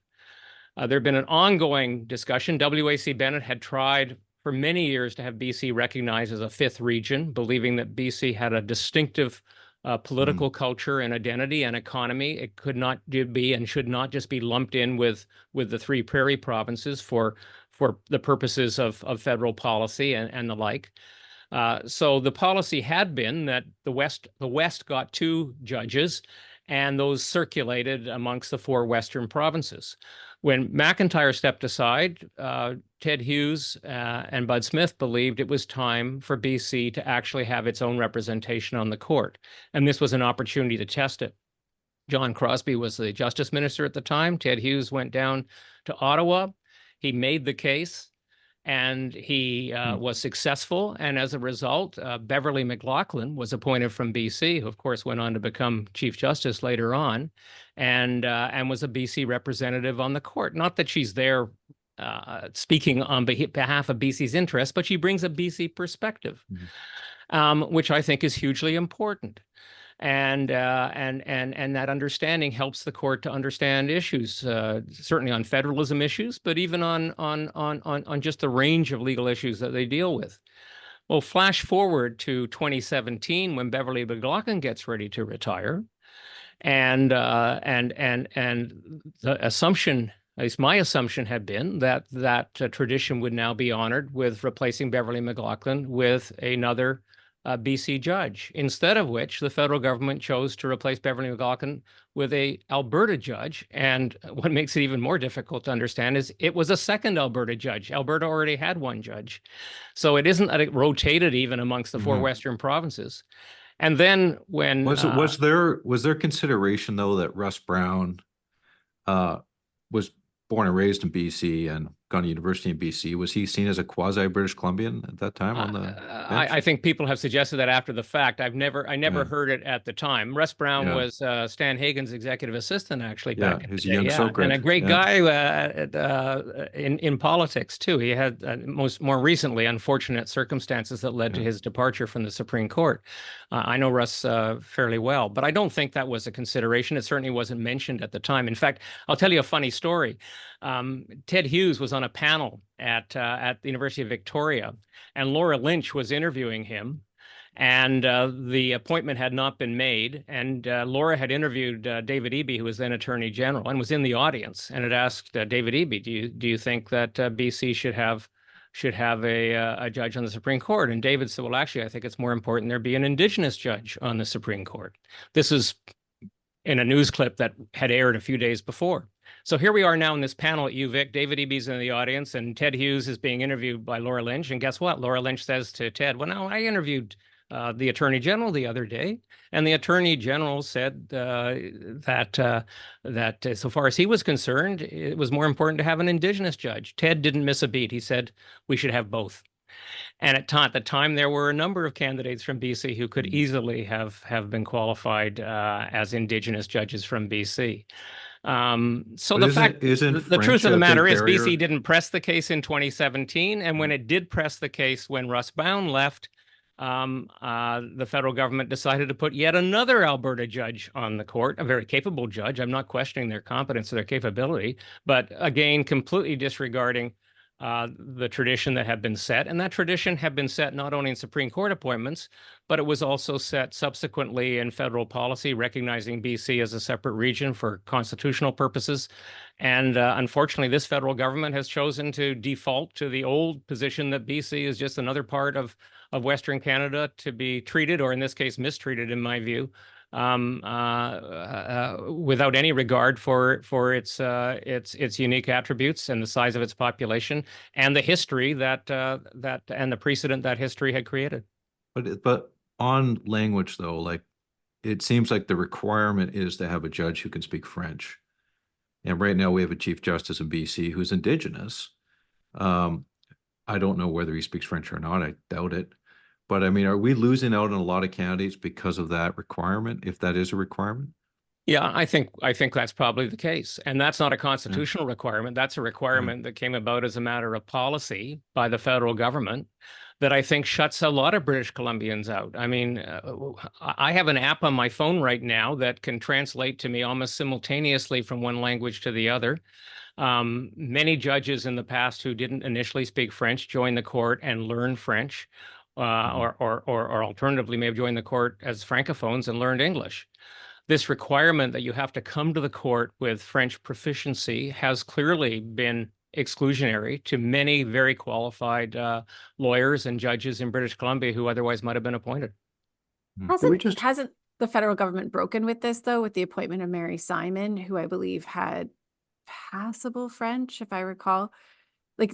There had been an ongoing discussion. W.A.C. Bennett had tried for many years to have BC recognized as a fifth region, believing that BC had a distinctive political culture and identity and economy. It could not be and should not just be lumped in with the three prairie provinces for the purposes of federal policy and the like. So the policy had been that the West got two judges, and those circulated amongst the four Western provinces. When McIntyre stepped aside, Ted Hughes and Bud Smith believed it was time for BC to actually have its own representation on the court. And this was an opportunity to test it. John Crosbie was the justice minister at the time. Ted Hughes went down to Ottawa. He made the case, and he was successful. And as a result, Beverly McLaughlin was appointed from BC, who of course went on to become Chief Justice later on, and was a BC representative on the court. Not that she's there speaking on behalf of BC's interests, but she brings a BC perspective, which I think is hugely important. And that understanding helps the court to understand issues, certainly on federalism issues, but even on just the range of legal issues that they deal with. Well, flash forward to 2017 when Beverly McLaughlin gets ready to retire, and the assumption, at least my assumption, had been that tradition would now be honored with replacing Beverly McLaughlin with another BC judge, instead of which the federal government chose to replace Beverly McLaughlin with a Alberta judge. And what makes it even more difficult to understand is it was a second Alberta judge. Alberta already had one judge. So it isn't that it rotated even amongst the four Western provinces. And then when was there consideration though that Russ Brown was born and raised in BC and gone to university in BC? Was he seen as a quasi-British Columbian at that time on the bench? I think people have suggested that after the fact. I never heard it at the time. Russ Brown was Stan Hagen's executive assistant, actually, back in the day. He's a young Socrat. And a great guy in politics, too. He had more recently unfortunate circumstances that led to his departure from the Supreme Court. I know Russ fairly well, but I don't think that was a consideration. It certainly wasn't mentioned at the time. In fact, I'll tell you a funny story. Ted Hughes was on a panel at the University of Victoria, and Laura Lynch was interviewing him, and the appointment had not been made. And Laura had interviewed David Eby, who was then Attorney General, and was in the audience, and had asked David Eby, "Do you think that BC should have a judge on the Supreme Court?" And David said, "Well, actually, I think it's more important there be an Indigenous judge on the Supreme Court." This is in a news clip that had aired a few days before. So here we are now in this panel at UVic. David Eby's in the audience, and Ted Hughes is being interviewed by Laura Lynch. And guess what? Laura Lynch says to Ted, "Well, no, I interviewed the Attorney General the other day, and the Attorney General said that so far as he was concerned, it was more important to have an Indigenous judge." Ted didn't miss a beat. He said, "We should have both." And at the time, there were a number of candidates from BC who could easily have been qualified as Indigenous judges from BC. So the truth of the matter is BC didn't press the case in 2017. And when it did press the case, when Russ Brown left, the federal government decided to put yet another Alberta judge on the court, a very capable judge. I'm not questioning their competence or their capability, but again, completely disregarding the tradition that had been set. And that tradition had been set not only in Supreme Court appointments, but it was also set subsequently in federal policy, recognizing BC as a separate region for constitutional purposes. And unfortunately, this federal government has chosen to default to the old position that BC is just another part of Western Canada to be treated, or in this case, mistreated, in my view, without any regard for its unique attributes and the size of its population and the history that and the precedent that history had created. But on language though, like it seems like the requirement is to have a judge who can speak French, and right now we have a Chief Justice in BC who's Indigenous. I don't know whether he speaks French or not. I doubt it. But I mean, are we losing out on a lot of candidates because of that requirement, if that is a requirement? Yeah, I think that's probably the case. And that's not a constitutional requirement. That's a requirement that came about as a matter of policy by the federal government that I think shuts a lot of British Columbians out. I mean, I have an app on my phone right now that can translate to me almost simultaneously from one language to the other. Many judges in the past who didn't initially speak French joined the court and learned French, or alternatively may have joined the court as francophones and learned English. This requirement that you have to come to the court with French proficiency has clearly been exclusionary to many very qualified lawyers and judges in British Columbia who otherwise might have been appointed. Hasn't the federal government broken with this, though, with the appointment of Mary Simon, who I believe had passable French, if I recall? Like,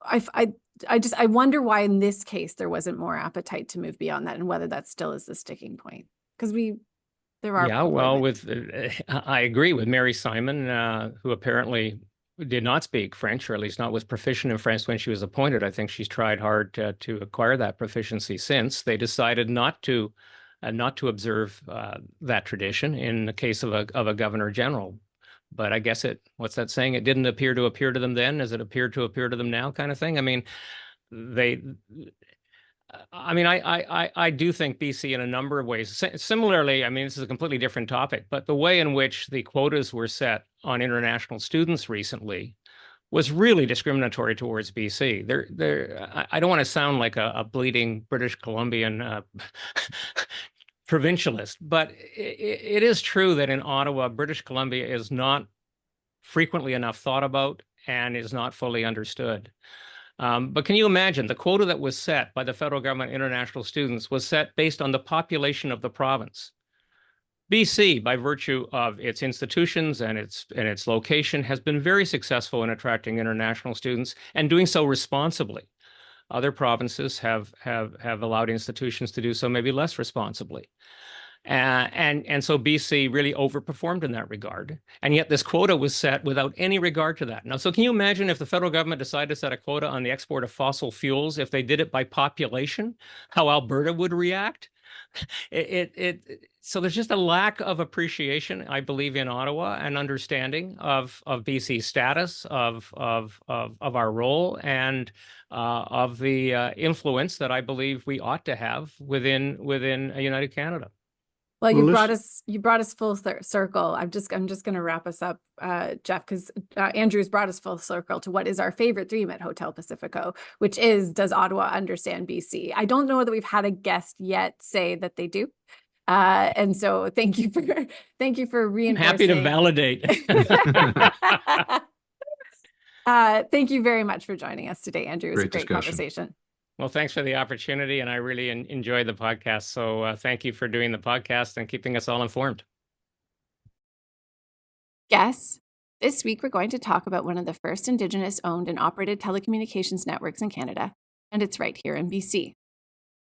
I wonder why in this case there wasn't more appetite to move beyond that, and whether that still is the sticking point. Because there are Yeah, well, I agree with Mary Simon, who apparently did not speak French, or at least not was proficient in French when she was appointed. I think she's tried hard to acquire that proficiency since. They decided not to observe that tradition in the case of a governor general. But I guess what's that saying? It didn't appear to them then, as it appeared to appear to them now, kind of thing. I mean, I do think BC in a number of ways. Similarly, I mean, this is a completely different topic, but the way in which the quotas were set on international students recently was really discriminatory towards BC. I don't want to sound like a bleeding British Columbian provincialist, but it is true that in Ottawa, British Columbia is not frequently enough thought about and is not fully understood. But can you imagine the quota that was set by the federal government international students was set based on the population of the province? BC, by virtue of its institutions and its location, has been very successful in attracting international students and doing so responsibly. Other provinces have allowed institutions to do so maybe less responsibly. And so BC really overperformed in that regard. And yet this quota was set without any regard to that. Now, so can you imagine if the federal government decided to set a quota on the export of fossil fuels, if they did it by population, how Alberta would react? So there's just a lack of appreciation, I believe, in Ottawa and understanding of BC's status, of our role, and of the influence that I believe we ought to have within a United Canada. Well, you brought us full circle. I'm just going to wrap us up, Geoff, because Andrew's brought us full circle to what is our favorite theme at Hotel Pacifico, which is, does Ottawa understand BC? I don't know that we've had a guest yet say that they do. And so thank you for reinforcing. I'm happy to validate. Thank you very much for joining us today, Andrew. It was a great conversation. Well, thanks for the opportunity, and I really enjoyed the podcast. So thank you for doing the podcast and keeping us all informed. Yes, this week we're going to talk about one of the first Indigenous owned and operated telecommunications networks in Canada, and it's right here in BC.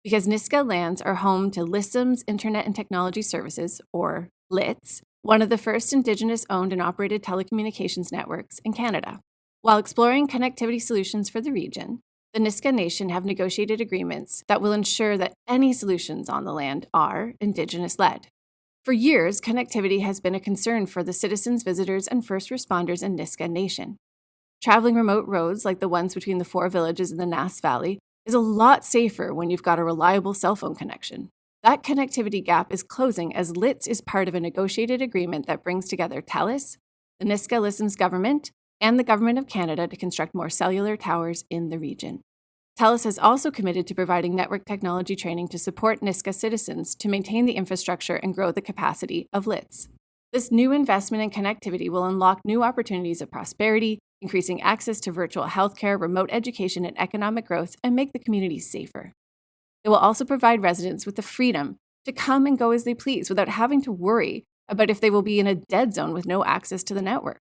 Because Nisga'a lands are home to LISM's Internet and Technology Services, or LITS, one of the first Indigenous owned and operated telecommunications networks in Canada. While exploring connectivity solutions for the region, the Nisga'a Nation have negotiated agreements that will ensure that any solutions on the land are Indigenous-led. For years, connectivity has been a concern for the citizens, visitors, and first responders in Nisga'a Nation. Traveling remote roads like the ones between the 4 villages in the Nass Valley is a lot safer when you've got a reliable cell phone connection. That connectivity gap is closing as LITS is part of a negotiated agreement that brings together TELUS, the Nisga'a LISM's government, and the Government of Canada to construct more cellular towers in the region. TELUS has also committed to providing network technology training to support Nisga'a citizens to maintain the infrastructure and grow the capacity of LITS. This new investment in connectivity will unlock new opportunities of prosperity, increasing access to virtual healthcare, remote education, and economic growth, and make the community safer. It will also provide residents with the freedom to come and go as they please without having to worry about if they will be in a dead zone with no access to the network.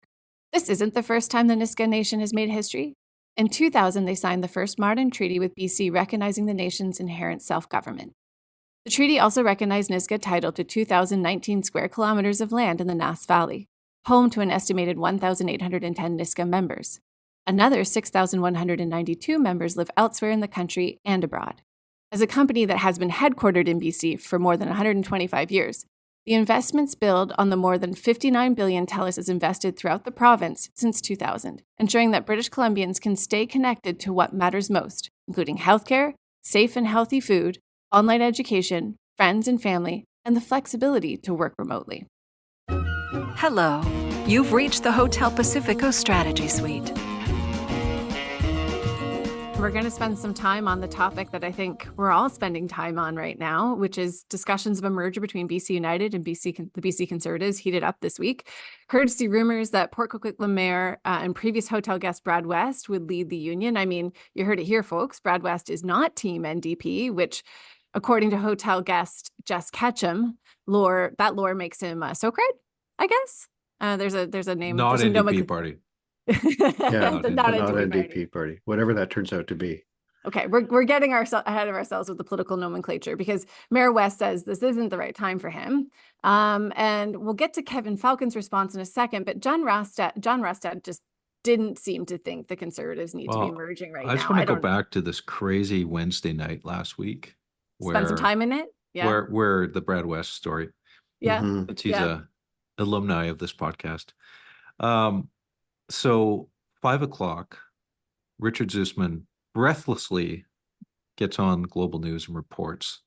This isn't the first time the Nisga'a Nation has made history. In 2000, they signed the first modern treaty with BC recognizing the nation's inherent self-government. The treaty also recognized Nisga'a title to 2,019 square kilometers of land in the Nass Valley, home to an estimated 1,810 Nisga'a members. Another 6,192 members live elsewhere in the country and abroad. As a company that has been headquartered in BC for more than 125 years, the investments build on the more than $59 billion TELUS has invested throughout the province since 2000, ensuring that British Columbians can stay connected to what matters most, including healthcare, safe and healthy food, online education, friends and family, and the flexibility to work remotely. Hello. You've reached the Hotel Pacifico Strategy Suite. We're going to spend some time on the topic that I think we're all spending time on right now, which is discussions of a merger between BC United and the BC Conservatives heated up this week. Courtesy rumors that Port Coquitlam Mayor and previous hotel guest Brad West would lead the union. I mean, you heard it here, folks. Brad West is not Team NDP, which, according to hotel guest Jess Ketchum, that lore makes him Socred, I guess. There's a name. Not there's a NDP party. Yeah, the not NDP NDP party. party, whatever that turns out to be. Okay, we're getting ahead of ourselves with the political nomenclature because Mayor West says this isn't the right time for him. And we'll get to Kevin Falcon's response in a second, but John Rostad just didn't seem to think the Conservatives need to be merging right now. I just want to go back to this crazy Wednesday night last week. Spend some time in it. Yeah. Where the Brad West story. Yeah. Mhm. He's a alumni of this podcast. So 5:00, Richard Zusman breathlessly gets on Global News and reports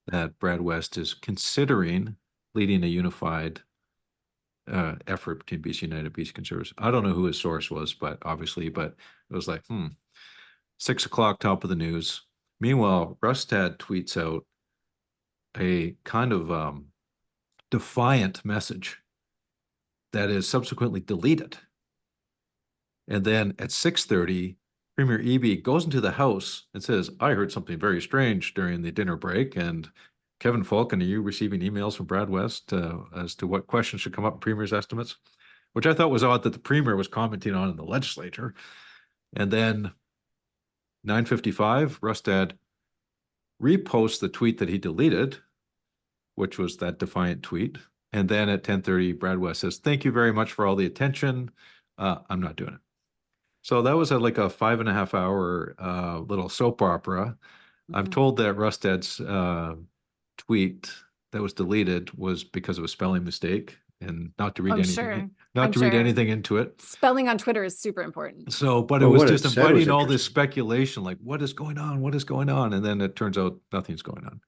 that Brad West is considering leading a unified effort between BC United and BC Conservatives. I don't know who his source was, but it was like, 6:00, top of the news. Meanwhile, Rustad tweets out a kind of defiant message that is subsequently deleted. And then at 6:30, Premier Eby goes into the House and says, I heard something very strange during the dinner break. And Kevin Falcon, are you receiving emails from Brad West as to what questions should come up in Premier's estimates? Which I thought was odd that the Premier was commenting on in the legislature. And then 9:55, Rustad reposts the tweet that he deleted, which was that defiant tweet. And then at 10:30, Brad West says, thank you very much for all the attention. I'm not doing it. So that was like a 5.5 hour little soap opera. I'm told that Rustad's tweet that was deleted was because of a spelling mistake and not to read anything into it. Spelling on Twitter is super important. So, but it was just inviting all this speculation, like what is going on? What is going on? And then it turns out nothing's going on.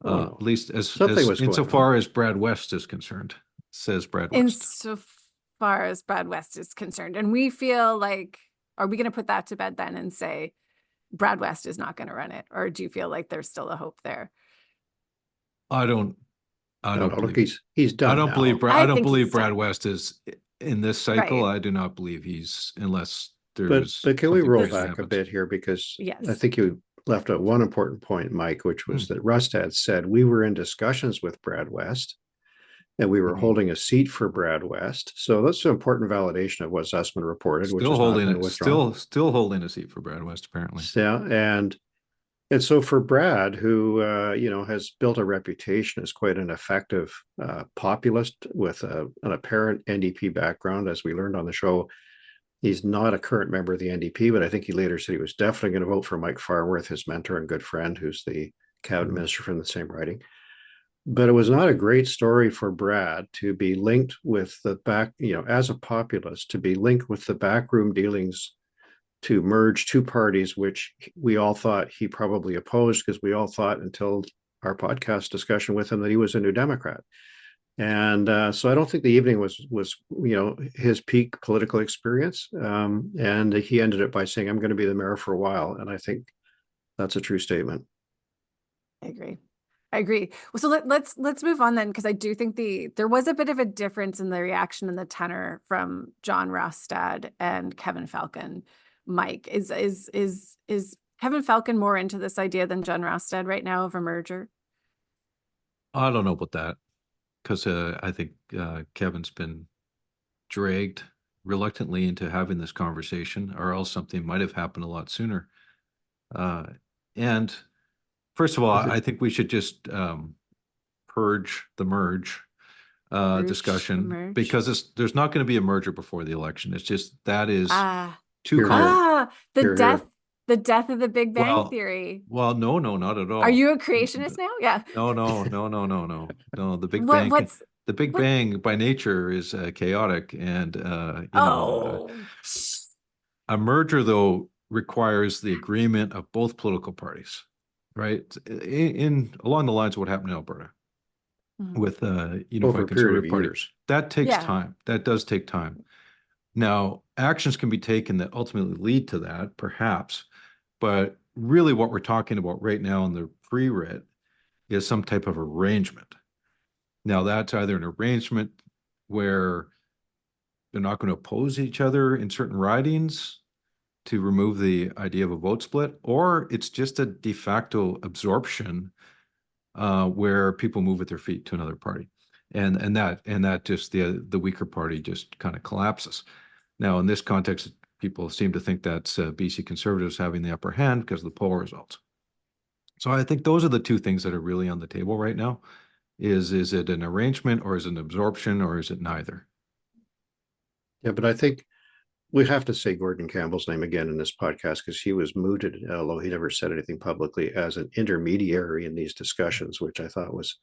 At least insofar as Brad West is concerned, says Brad West. Insofar as Brad West is concerned. And we feel like, are we going to put that to bed then and say Brad West is not going to run it? Or do you feel like there's still a hope there? I don't look, he's done. I don't believe Brad done. West is in this cycle. Right. I do not believe unless there's. But can we roll back a bit here? Because I think you left out one important point, Mike, which was that Rustad said we were in discussions with Brad West and we were holding a seat for Brad West. So that's an important validation of what Zussman reported, Still holding a seat for Brad West, apparently. Yeah, and so for Brad, who has built a reputation as quite an effective populist with an apparent NDP background, as we learned on the show, he's not a current member of the NDP, but I think he later said he was definitely going to vote for Mike Farnworth, his mentor and good friend, who's the cabinet minister from the same riding. But it was not a great story for Brad to be linked with as a populist, to be linked with the backroom dealings to merge two parties, which we all thought he probably opposed, because we all thought until our podcast discussion with him that he was a New Democrat. And so I don't think the evening was his peak political experience. And he ended it by saying, I'm going to be the mayor for a while. And I think that's a true statement. I agree. Well, so let's move on then, because I do think there was a bit of a difference in the reaction and the tenor from John Rostad and Kevin Falcon. Mike, is Kevin Falcon more into this idea than John Rostad right now of a merger? I don't know about that, because I think Kevin's been dragged reluctantly into having this conversation, or else something might have happened a lot sooner. And first of all, I think we should just purge the merge discussion, because there's not going to be a merger before the election. It's just that is too common. The death of the Big Bang Theory. Well, no, not at all. Are you a creationist now? Yeah. No. The Big Bang. The Big Bang by nature is chaotic, and a merger though requires the agreement of both political parties, right? Along the lines of what happened in Alberta. with a over unified a period conservative of party. years. That takes Yeah. time. That does take time. Now, actions can be taken that ultimately lead to that, perhaps, but really what we're talking about right now in the pre-writ is some type of arrangement. Now, that's either an arrangement where they're not going to oppose each other in certain ridings to remove the idea of a vote split, or it's just a de facto absorption where people move with their feet to another party, and that just the weaker party just kind of collapses. Now, in this context, people seem to think that's BC Conservatives having the upper hand because of the poll results. So I think those are the two things that are really on the table right now. Is it an arrangement, or is it an absorption, or is it neither? Yeah, but I think we have to say Gordon Campbell's name again in this podcast because he was mooted, although he never said anything publicly, as an intermediary in these discussions, which I thought was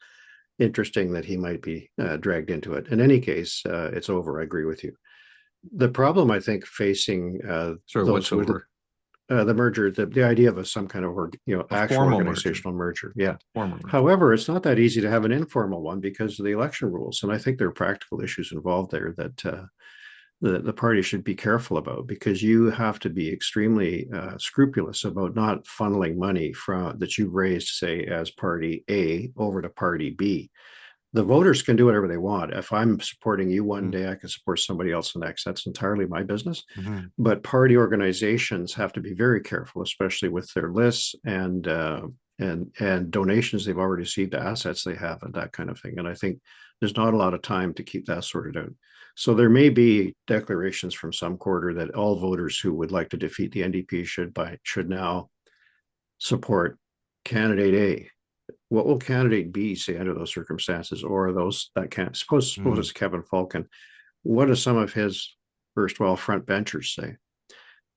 interesting that he might be dragged into it. In any case, it's over. I agree with you. The problem I think facing Sorry, what's over? The merger, the idea of some kind of actual organizational merger. Yeah. Formal merger. However, it's not that easy to have an informal one because of the election rules, and I think there are practical issues involved there that the party should be careful about, because you have to be extremely scrupulous about not funneling money that you've raised, say, as party A over to party B. The voters can do whatever they want. If I'm supporting you one day, I can support somebody else the next. That's entirely my business. But party organizations have to be very careful, especially with their lists and donations they've already received, assets they have, and that kind of thing. And I think there's not a lot of time to keep that sorted out. So there may be declarations from some quarter that all voters who would like to defeat the NDP should now support candidate A. What will candidate B say under those circumstances, or those that can't? Suppose it's Kevin Falcon. What do some of his erstwhile front benchers say?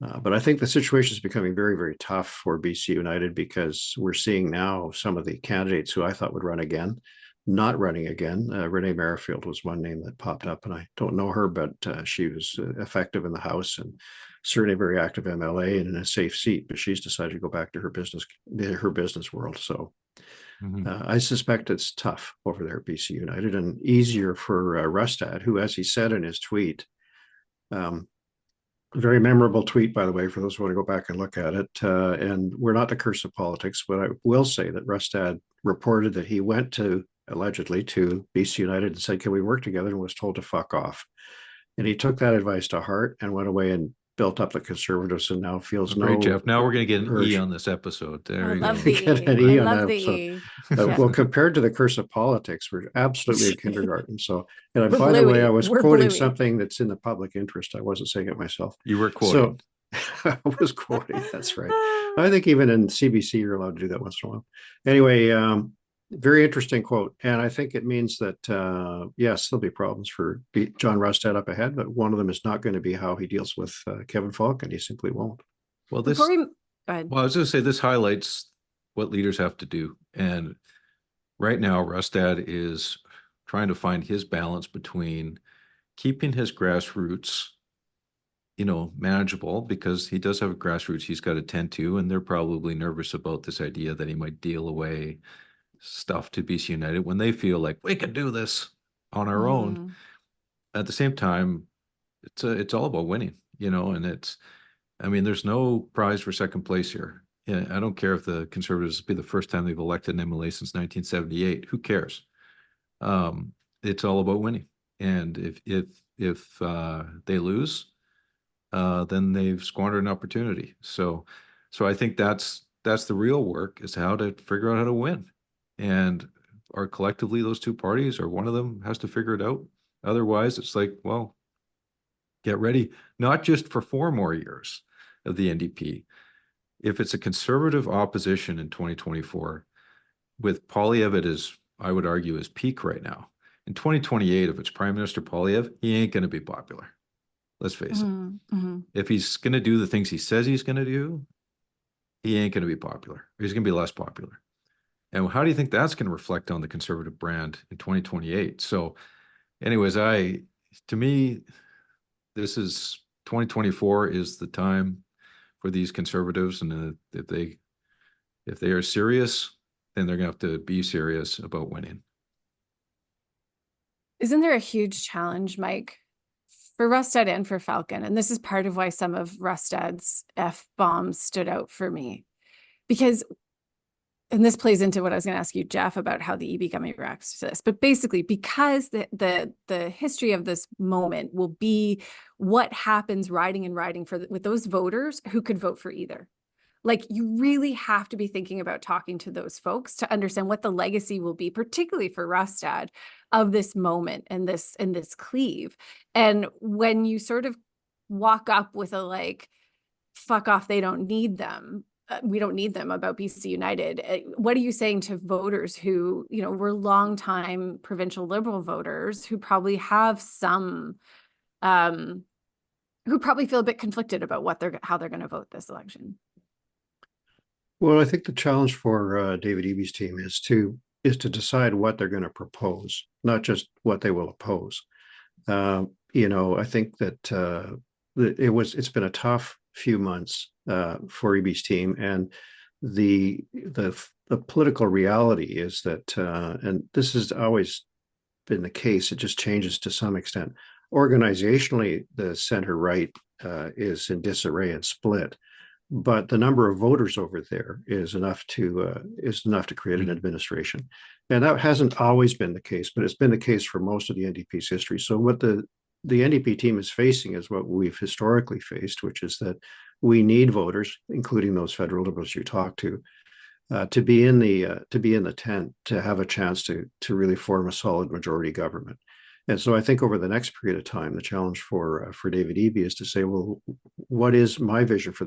But I think the situation is becoming very, very tough for BC United, because we're seeing now some of the candidates who I thought would run again, not running again. Renee Merrifield was one name that popped up, and I don't know her, but she was effective in the House and certainly a very active MLA and in a safe seat. But she's decided to go back to her business world. So I suspect it's tough over there at BC United, and easier for Rustad, who, as he said in his tweet, very memorable tweet, by the way, for those who want to go back and look at it. And we're not the curse of politics, but I will say that Rustad reported that he went allegedly to BC United and said, "Can we work together?" and was told to fuck off. And he took that advice to heart and went away and built up the Conservatives, and now feels Great, Jeff. Now we're going to get an E on this episode. There you go. Get an E on that episode. Well, compared to the curse of politics, we're absolutely in kindergarten. So, and by the way, I was quoting something that's in the public interest. I wasn't saying it myself. You were quoting. So I was quoting. That's right. I think even in CBC, you're allowed to do that once in a while. Anyway, very interesting quote. And I think it means that, yes, there'll be problems for John Rustad up ahead, but one of them is not going to be how he deals with Kevin Falcon. He simply won't. Well, I was going to say, this highlights what leaders have to do. And right now, Rustad is trying to find his balance between keeping his grassroots, manageable, because he does have a grassroots he's got to tend to, and they're probably nervous about this idea that he might deal away stuff to BC United when they feel like we can do this on our own. At the same time, it's all about winning, and there's no prize for second place here. Yeah, I don't care if the Conservatives be the first time they've elected an MLA since 1978. Who cares? It's all about winning. And if they lose, then they've squandered an opportunity. So I think that's the real work, is how to figure out how to win. And are collectively those two parties, or one of them has to figure it out. Otherwise, it's like, well, get ready, not just for 4 more years of the NDP. If it's a Conservative opposition in 2024, with Poilievre at his, I would argue, his peak right now, in 2028, if it's Prime Minister Poilievre, he ain't going to be popular. Let's face it. If he's going to do the things he says he's going to do, he ain't going to be popular. He's going to be less popular. And how do you think that's going to reflect on the Conservative brand in 2028? So anyways, to me, this is 2024 is the time for these Conservatives. And if they are serious, then they're going to have to be serious about winning. Isn't there a huge challenge, Mike, for Rustad and for Falcon? And this is part of why some of Rustad's F-bombs stood out for me. Because, and this plays into what I was going to ask you, Geoff, about how the EB government reacts to this. But basically, because the history of this moment will be what happens riding with those voters who could vote for either. Like, you really have to be thinking about talking to those folks to understand what the legacy will be, particularly for Rustad, of this moment and this cleave. And when you sort of walk up with a like, fuck off, they don't need them, we don't need them about BC United, what are you saying to voters who, you know, were longtime provincial Liberal voters who probably have some, who probably feel a bit conflicted about how they're going to vote this election? Well, I think the challenge for David Eby's team is to decide what they're going to propose, not just what they will oppose. You know, I think that it's been a tough few months for Eby's team, and the political reality is that, and this has always been the case, it just changes to some extent. Organizationally, the center right is in disarray and split. But the number of voters over there is enough to create an administration, and that hasn't always been the case, but it's been the case for most of the NDP's history. So what the NDP team is facing is what we've historically faced, which is that we need voters, including those federal Liberals you talk to be in the tent to have a chance to really form a solid majority government. And so I think over the next period of time, the challenge for David Eby is to say, well, what is my vision for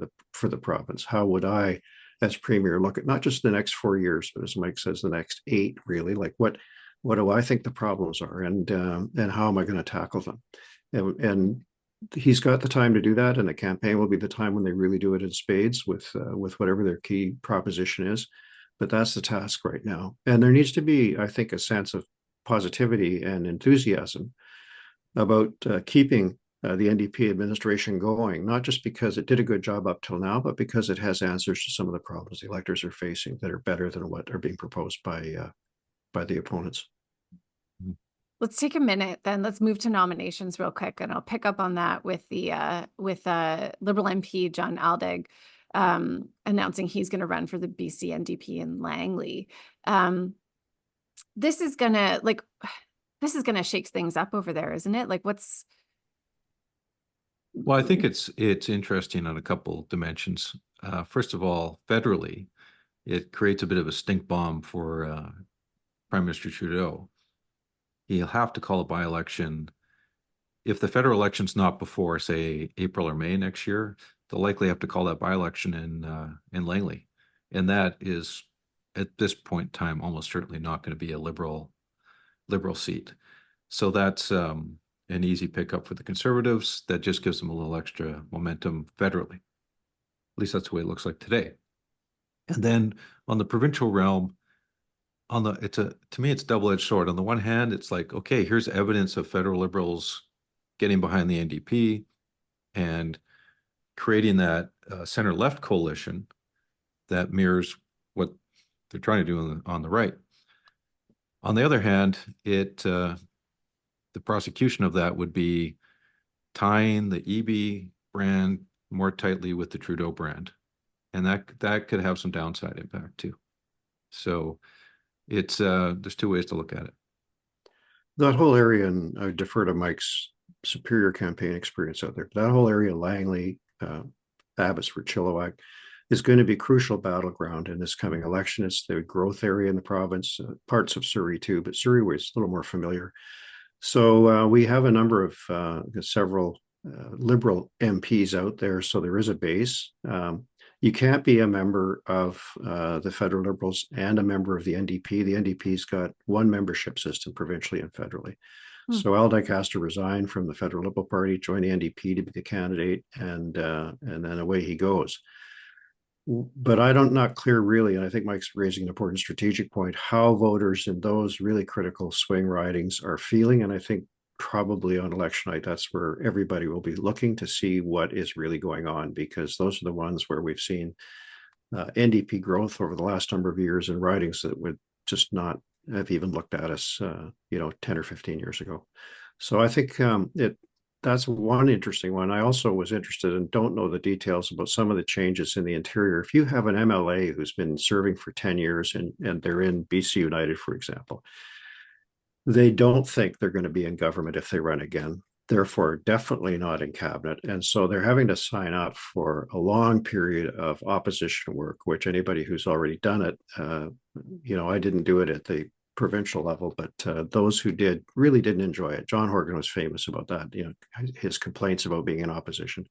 the province? How would I, as Premier, look at not just the next 4 years, but as Mike says, the next 8, really? Like what do I think the problems are, and how am I going to tackle them? And he's got the time to do that, and the campaign will be the time when they really do it in spades with whatever their key proposition is. But that's the task right now, and there needs to be, I think, a sense of positivity and enthusiasm about keeping the NDP administration going, not just because it did a good job up till now, but because it has answers to some of the problems the electors are facing that are better than what are being proposed by the opponents. Let's take a minute then. Let's move to nominations real quick, and I'll pick up on that with the Liberal MP John Aldag announcing he's going to run for the BC NDP in Langley. This is gonna shake things up over there, isn't it? Like, what's... Well, I think it's interesting on a couple dimensions. First of all, federally, it creates a bit of a stink bomb for Prime Minister Trudeau. He'll have to call a by-election. If the federal election's not before, say, April or May next year, they'll likely have to call that by-election in Langley, and that is, at this point in time, almost certainly not going to be a liberal seat. So that's an easy pickup for the Conservatives. That just gives them a little extra momentum federally. At least that's the way it looks like today. And then on the provincial realm, to me, it's a double-edged sword. On the one hand, it's like, okay, here's evidence of federal Liberals getting behind the NDP and creating that center-left coalition that mirrors what they're trying to do on the right. On the other hand, the prosecution of that would be tying the Eby brand more tightly with the Trudeau brand, and that could have some downside impact too. So it's there's two ways to look at it. That whole area, and I defer to Mike's superior campaign experience out there, that whole area, Langley, Abbotsford, Chilliwack, is going to be a crucial battleground in this coming election. It's the growth area in the province, parts of Surrey too, but Surrey was a little more familiar. So we have a number of several Liberal MPs out there, so there is a base. You can't be a member of the federal Liberals and a member of the NDP. The NDP's got one membership system provincially and federally. So Aldag has to resign from the federal Liberal Party, join the NDP to be the candidate, and then away he goes. But not clear really, and I think Mike's raising an important strategic point, how voters in those really critical swing ridings are feeling. And I think probably on election night, that's where everybody will be looking to see what is really going on, because those are the ones where we've seen NDP growth over the last number of years in ridings that would just not have even looked at us, 10 or 15 years ago. So I think that's one interesting one. I also was interested and don't know the details about some of the changes in the interior. If you have an MLA who's been serving for 10 years and they're in BC United, for example, they don't think they're going to be in government if they run again. Therefore, definitely not in cabinet. And so they're having to sign up for a long period of opposition work, which anybody who's already done it, I didn't do it at the provincial level, but those who did really didn't enjoy it. John Horgan was famous about that, his complaints about being in opposition.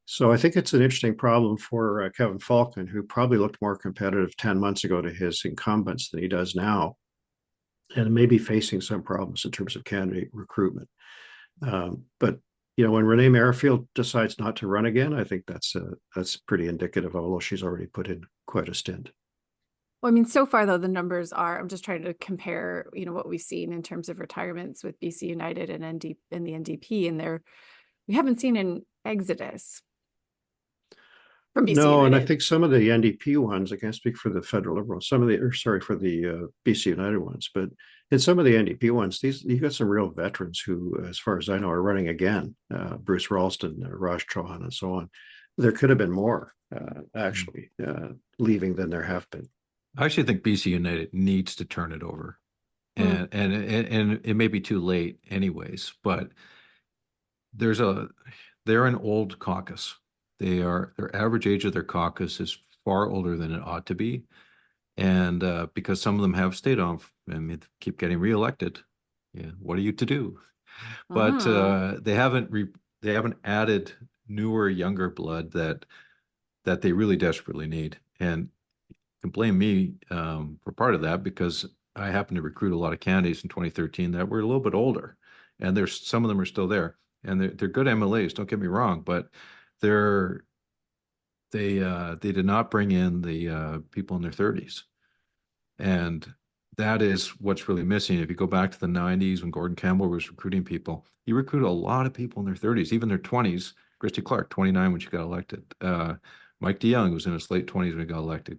So I think it's an interesting problem for Kevin Falcon, who probably looked more competitive 10 months ago to his incumbents than he does now, and maybe facing some problems in terms of candidate recruitment. But when Renee Merrifield decides not to run again, I think that's pretty indicative, although she's already put in quite a stint. Well, I mean, so far though, the numbers are, I'm just trying to compare, what we've seen in terms of retirements with BC United and the NDP, and we haven't seen an exodus from BC No, United. and I think some of the NDP ones, I can't speak for the federal Liberals, for the BC United ones, but in some of the NDP ones, you got some real veterans who, as far as I know, are running again. Bruce Ralston, Raj Chauhan, and so on. There could have been more actually leaving than there have been. I actually think BC United needs to turn it over, and it may be too late, anyways. But they're an old caucus. Their average age of their caucus is far older than it ought to be, and because some of them have stayed on and keep getting reelected, what are you to do? But they haven't added newer, younger blood that they really desperately need, and can blame me for part of that, because I happened to recruit a lot of candidates in 2013 that were a little bit older, and some of them are still there, and they're good MLAs. Don't get me wrong, but they did not bring in the people in their 30s, and that is what's really missing. If you go back to the 90s when Gordon Campbell was recruiting people, he recruited a lot of people in their 30s, even their 20s. Christy Clark, 29 when she got elected. Mike DeYoung was in his late 20s when he got elected.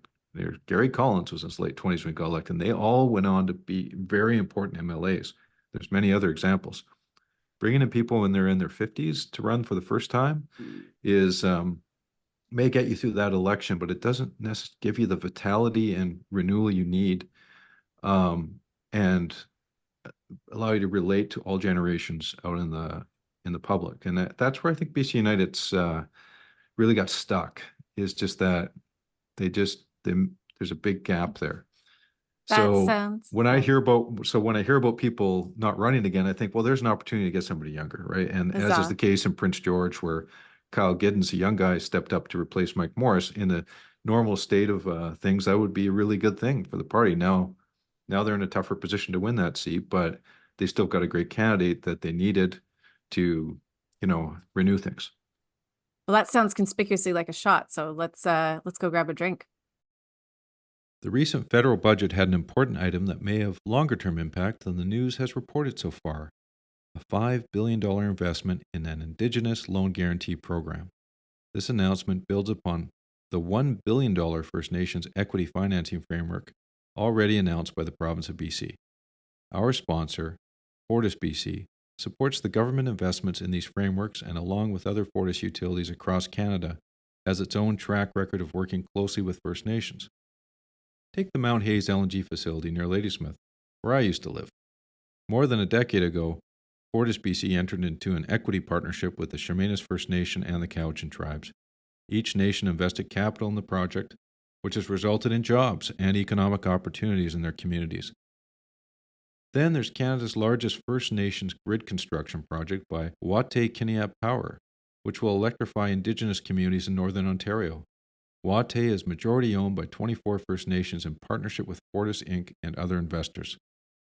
Gary Collins was in his late 20s when he got elected. And they all went on to be very important MLAs. There's many other examples. Bringing in people when they're in their 50s to run for the first time is may get you through that election, but it doesn't necessarily give you the vitality and renewal you need, and allow you to relate to all generations out in the public. And that's where I think BC United's really got stuck, is just that there's a big gap there. When I hear about people not running again, I think, well, there's an opportunity to get somebody younger, right? And as is the case in Prince George, where Kyle Giddens, a young guy, stepped up to replace Mike Morris. In the normal state of things, that would be a really good thing for the party. Now they're in a tougher position to win that seat, but they still got a great candidate that they needed to, renew things. Well, that sounds conspicuously like a shot. So let's go grab a drink. The recent federal budget had an important item that may have longer-term impact than the news has reported so far: a $5 billion investment in an Indigenous loan guarantee program. This announcement builds upon the $1 billion First Nations equity financing framework already announced by the province of BC. Our sponsor, Fortis BC, supports the government investments in these frameworks, and along with other Fortis utilities across Canada, has its own track record of working closely with First Nations. Take the Mount Hayes LNG facility near Ladysmith, where I used to live. More than a decade ago, Fortis BC entered into an equity partnership with the Chemainus First Nation and the Cowichan tribes. Each nation invested capital in the project, which has resulted in jobs and economic opportunities in their communities. Then there's Canada's largest First Nations grid construction project by Watay-Kiniap Power, which will electrify Indigenous communities in Northern Ontario. Watay is majority owned by 24 First Nations in partnership with Fortis Inc. and other investors.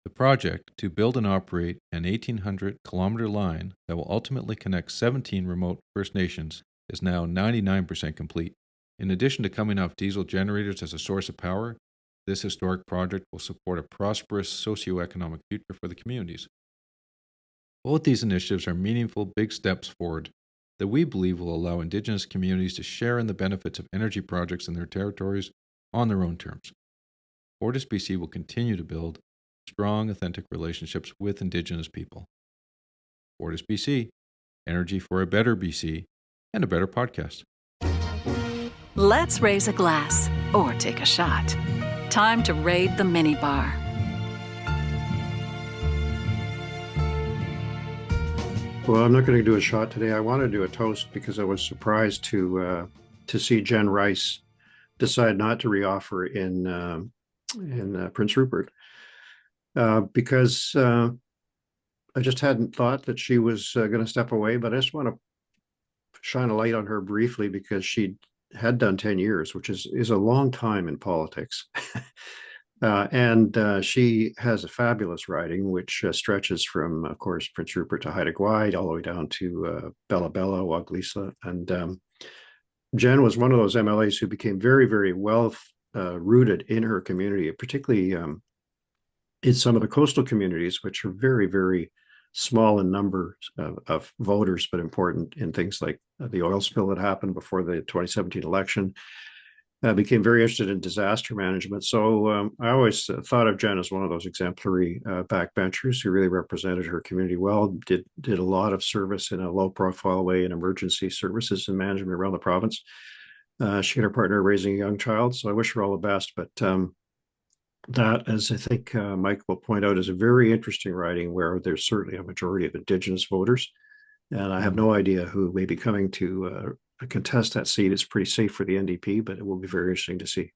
The project, to build and operate an 1,800-kilometer line that will ultimately connect 17 remote First Nations, is now 99% complete. In addition to coming off diesel generators as a source of power, this historic project will support a prosperous socioeconomic future for the communities. Both these initiatives are meaningful, big steps forward that we believe will allow Indigenous communities to share in the benefits of energy projects in their territories on their own terms. Fortis BC will continue to build strong, authentic relationships with Indigenous people. Fortis BC, energy for a better BC and a better podcast. Let's raise a glass or take a shot. Time to raid the minibar. Well, I'm not going to do a shot today. I want to do a toast because I was surprised to see Jen Rice decide not to reoffer in Prince Rupert because I just hadn't thought that she was going to step away. But I just want to shine a light on her briefly because she had done 10 years, which is a long time in politics. And she has a fabulous riding, which stretches from, of course, Prince Rupert to Haida Gwaii, all the way down to Bella Bella, Waglisa. And Jen was one of those MLAs who became very, very well rooted in her community, particularly in some of the coastal communities, which are very, very small in number of voters, but important in things like the oil spill that happened before the 2017 election. Became very interested in disaster management. So I always thought of Jen as one of those exemplary backbenchers who really represented her community well, did a lot of service in a low profile way in emergency services and management around the province. She and her partner are raising a young child, so I wish her all the best. But that, as I think Mike will point out, is a very interesting riding where there's certainly a majority of Indigenous voters. And I have no idea who may be coming to contest that seat. It's pretty safe for the NDP, but it will be very interesting to see.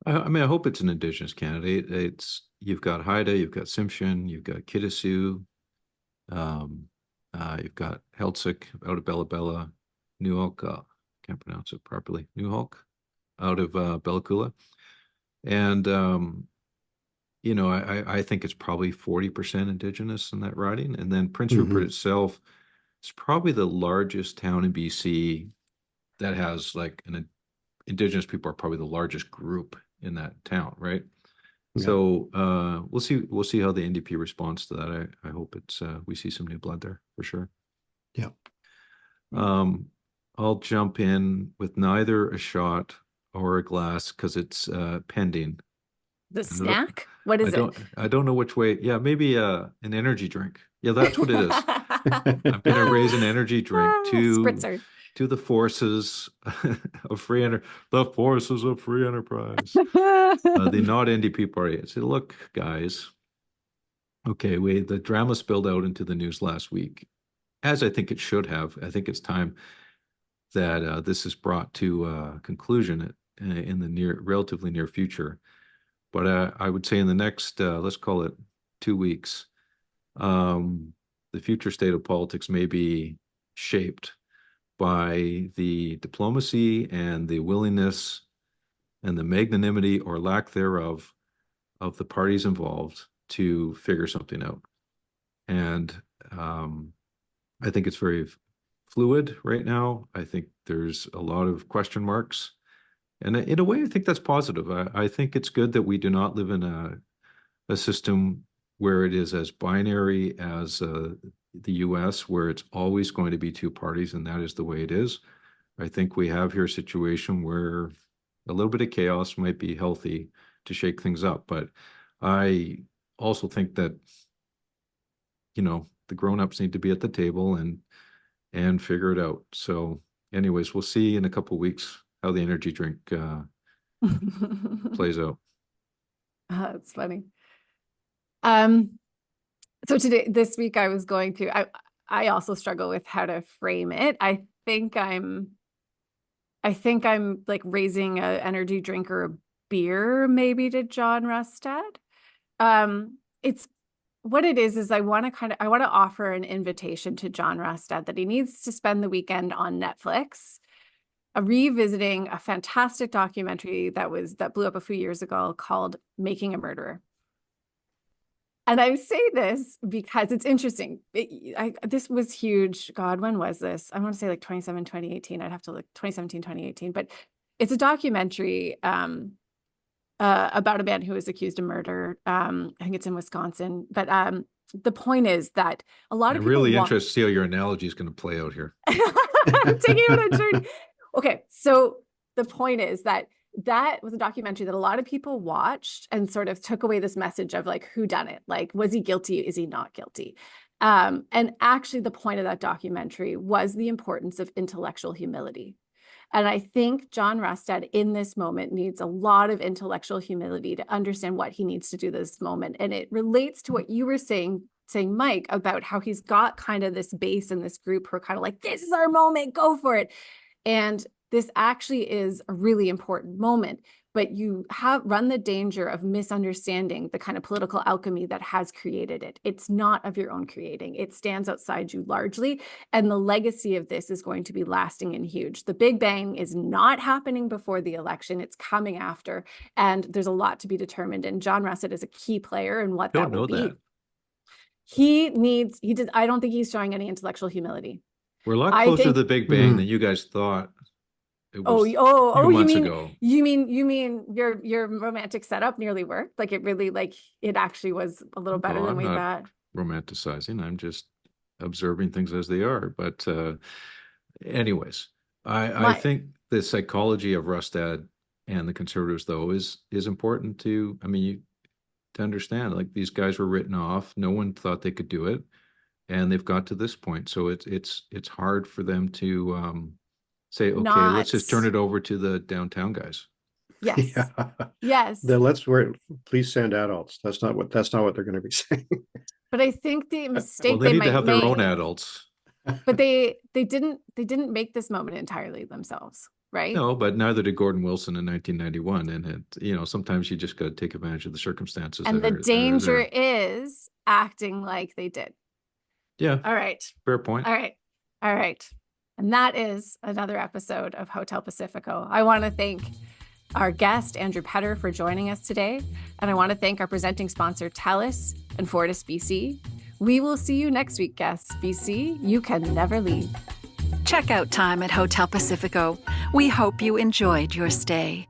I mean, I hope it's an Indigenous candidate. You've got Haida, you've got Simpson, you've got Kitasoo, you've got Heltzik out of Bella Bella, Nuhulk, can't pronounce it properly, Nuhulk out of Bellacoola. And, I think it's probably 40% Indigenous in that riding. And then Prince Rupert itself is probably the largest town in BC that has Indigenous people are probably the largest group in that town, right? Yeah. So we'll see how the NDP responds to that. I hope it's we see some new blood there for sure. Yeah. I'll jump in with neither a shot or a glass because it's pending. The snack? What is it? I don't know which way. Yeah, maybe an energy drink. Yeah, that's what it is. I'm going to raise an energy drink Spritzer. To the forces of free enterprise. The not NDP party. I said, look, guys. Okay, the drama spilled out into the news last week, as I think it should have. I think it's time that this is brought to conclusion in the relatively near future. But I would say in the next, let's call it 2 weeks, the future state of politics may be shaped by the diplomacy and the willingness and the magnanimity or lack thereof of the parties involved to figure something out. And I think it's very fluid right now. I think there's a lot of question marks. And in a way, I think that's positive. I think it's good that we do not live in a system where it is as binary as the US, where it's always going to be two parties, and that is the way it is. I think we have here a situation where a little bit of chaos might be healthy to shake things up. But I also think that, the grown-ups need to be at the table and figure it out. So anyways, we'll see in a couple of weeks how the energy drink plays out. That's funny. So this week I was going through, I also struggle with how to frame it. I think I'm like raising an energy drink or a beer maybe to John Rustad. It's what it is I want to offer an invitation to John Rustad that he needs to spend the weekend on Netflix, revisiting a fantastic documentary that blew up a few years ago called Making a Murderer. And I say this because it's interesting. This was huge. God, when was this? I want to say like 2018. I'd have to look 2017, 2018. But it's a documentary about a man who was accused of murder. I think it's in Wisconsin. But the point is that a lot of people really interested to see how your analogy is going to play out here. I'm taking it on a journey. Okay, so the point is that that was a documentary that a lot of people watched and sort of took away this message of like, who done it? Like, was he guilty? Is he not guilty? And actually the point of that documentary was the importance of intellectual humility. And I think John Rustad in this moment needs a lot of intellectual humility to understand what he needs to do this moment. And it relates to what you were saying, Mike, about how he's got kind of this base and this group who are kind of like, this is our moment, go for it. And this actually is a really important moment, but you have run the danger of misunderstanding the kind of political alchemy that has created it. It's not of your own creating. It stands outside you largely. And the legacy of this is going to be lasting and huge. The Big Bang is not happening before the election. It's coming after. And there's a lot to be determined. And John Rustad is a key player in what that will be. That. I don't think he's showing any intellectual humility. We're a lot closer to the Big Bang than you guys thought. It was months ago. You mean your romantic setup nearly worked? Like it really, like it actually was a little better than we thought. Romanticizing. I'm just observing things as they are. But anyways, I think the psychology of Rustad and the Conservatives, though, is important to, to understand. Like these guys were written off. No one thought they could do it, and they've got to this point. So it's hard for them to say, okay, let's just turn it over to the downtown guys. Yes. Yeah. Yes. Please send adults. That's not what they're going to be saying. But I think the mistake they need might to have their make, own adults. But they didn't make this moment entirely themselves, right? No, but neither did Gordon Wilson in 1991. And sometimes you just got to take advantage of the circumstances. And the danger is acting like they did. Yeah. All right. Fair point. All right. And that is another episode of Hotel Pacifico. I want to thank our guest, Andrew Petter, for joining us today. And I want to thank our presenting sponsor, TELUS and Fortis BC. We will see you next week, guests. BC, you can never leave. Checkout time at Hotel Pacifico. We hope you enjoyed your stay.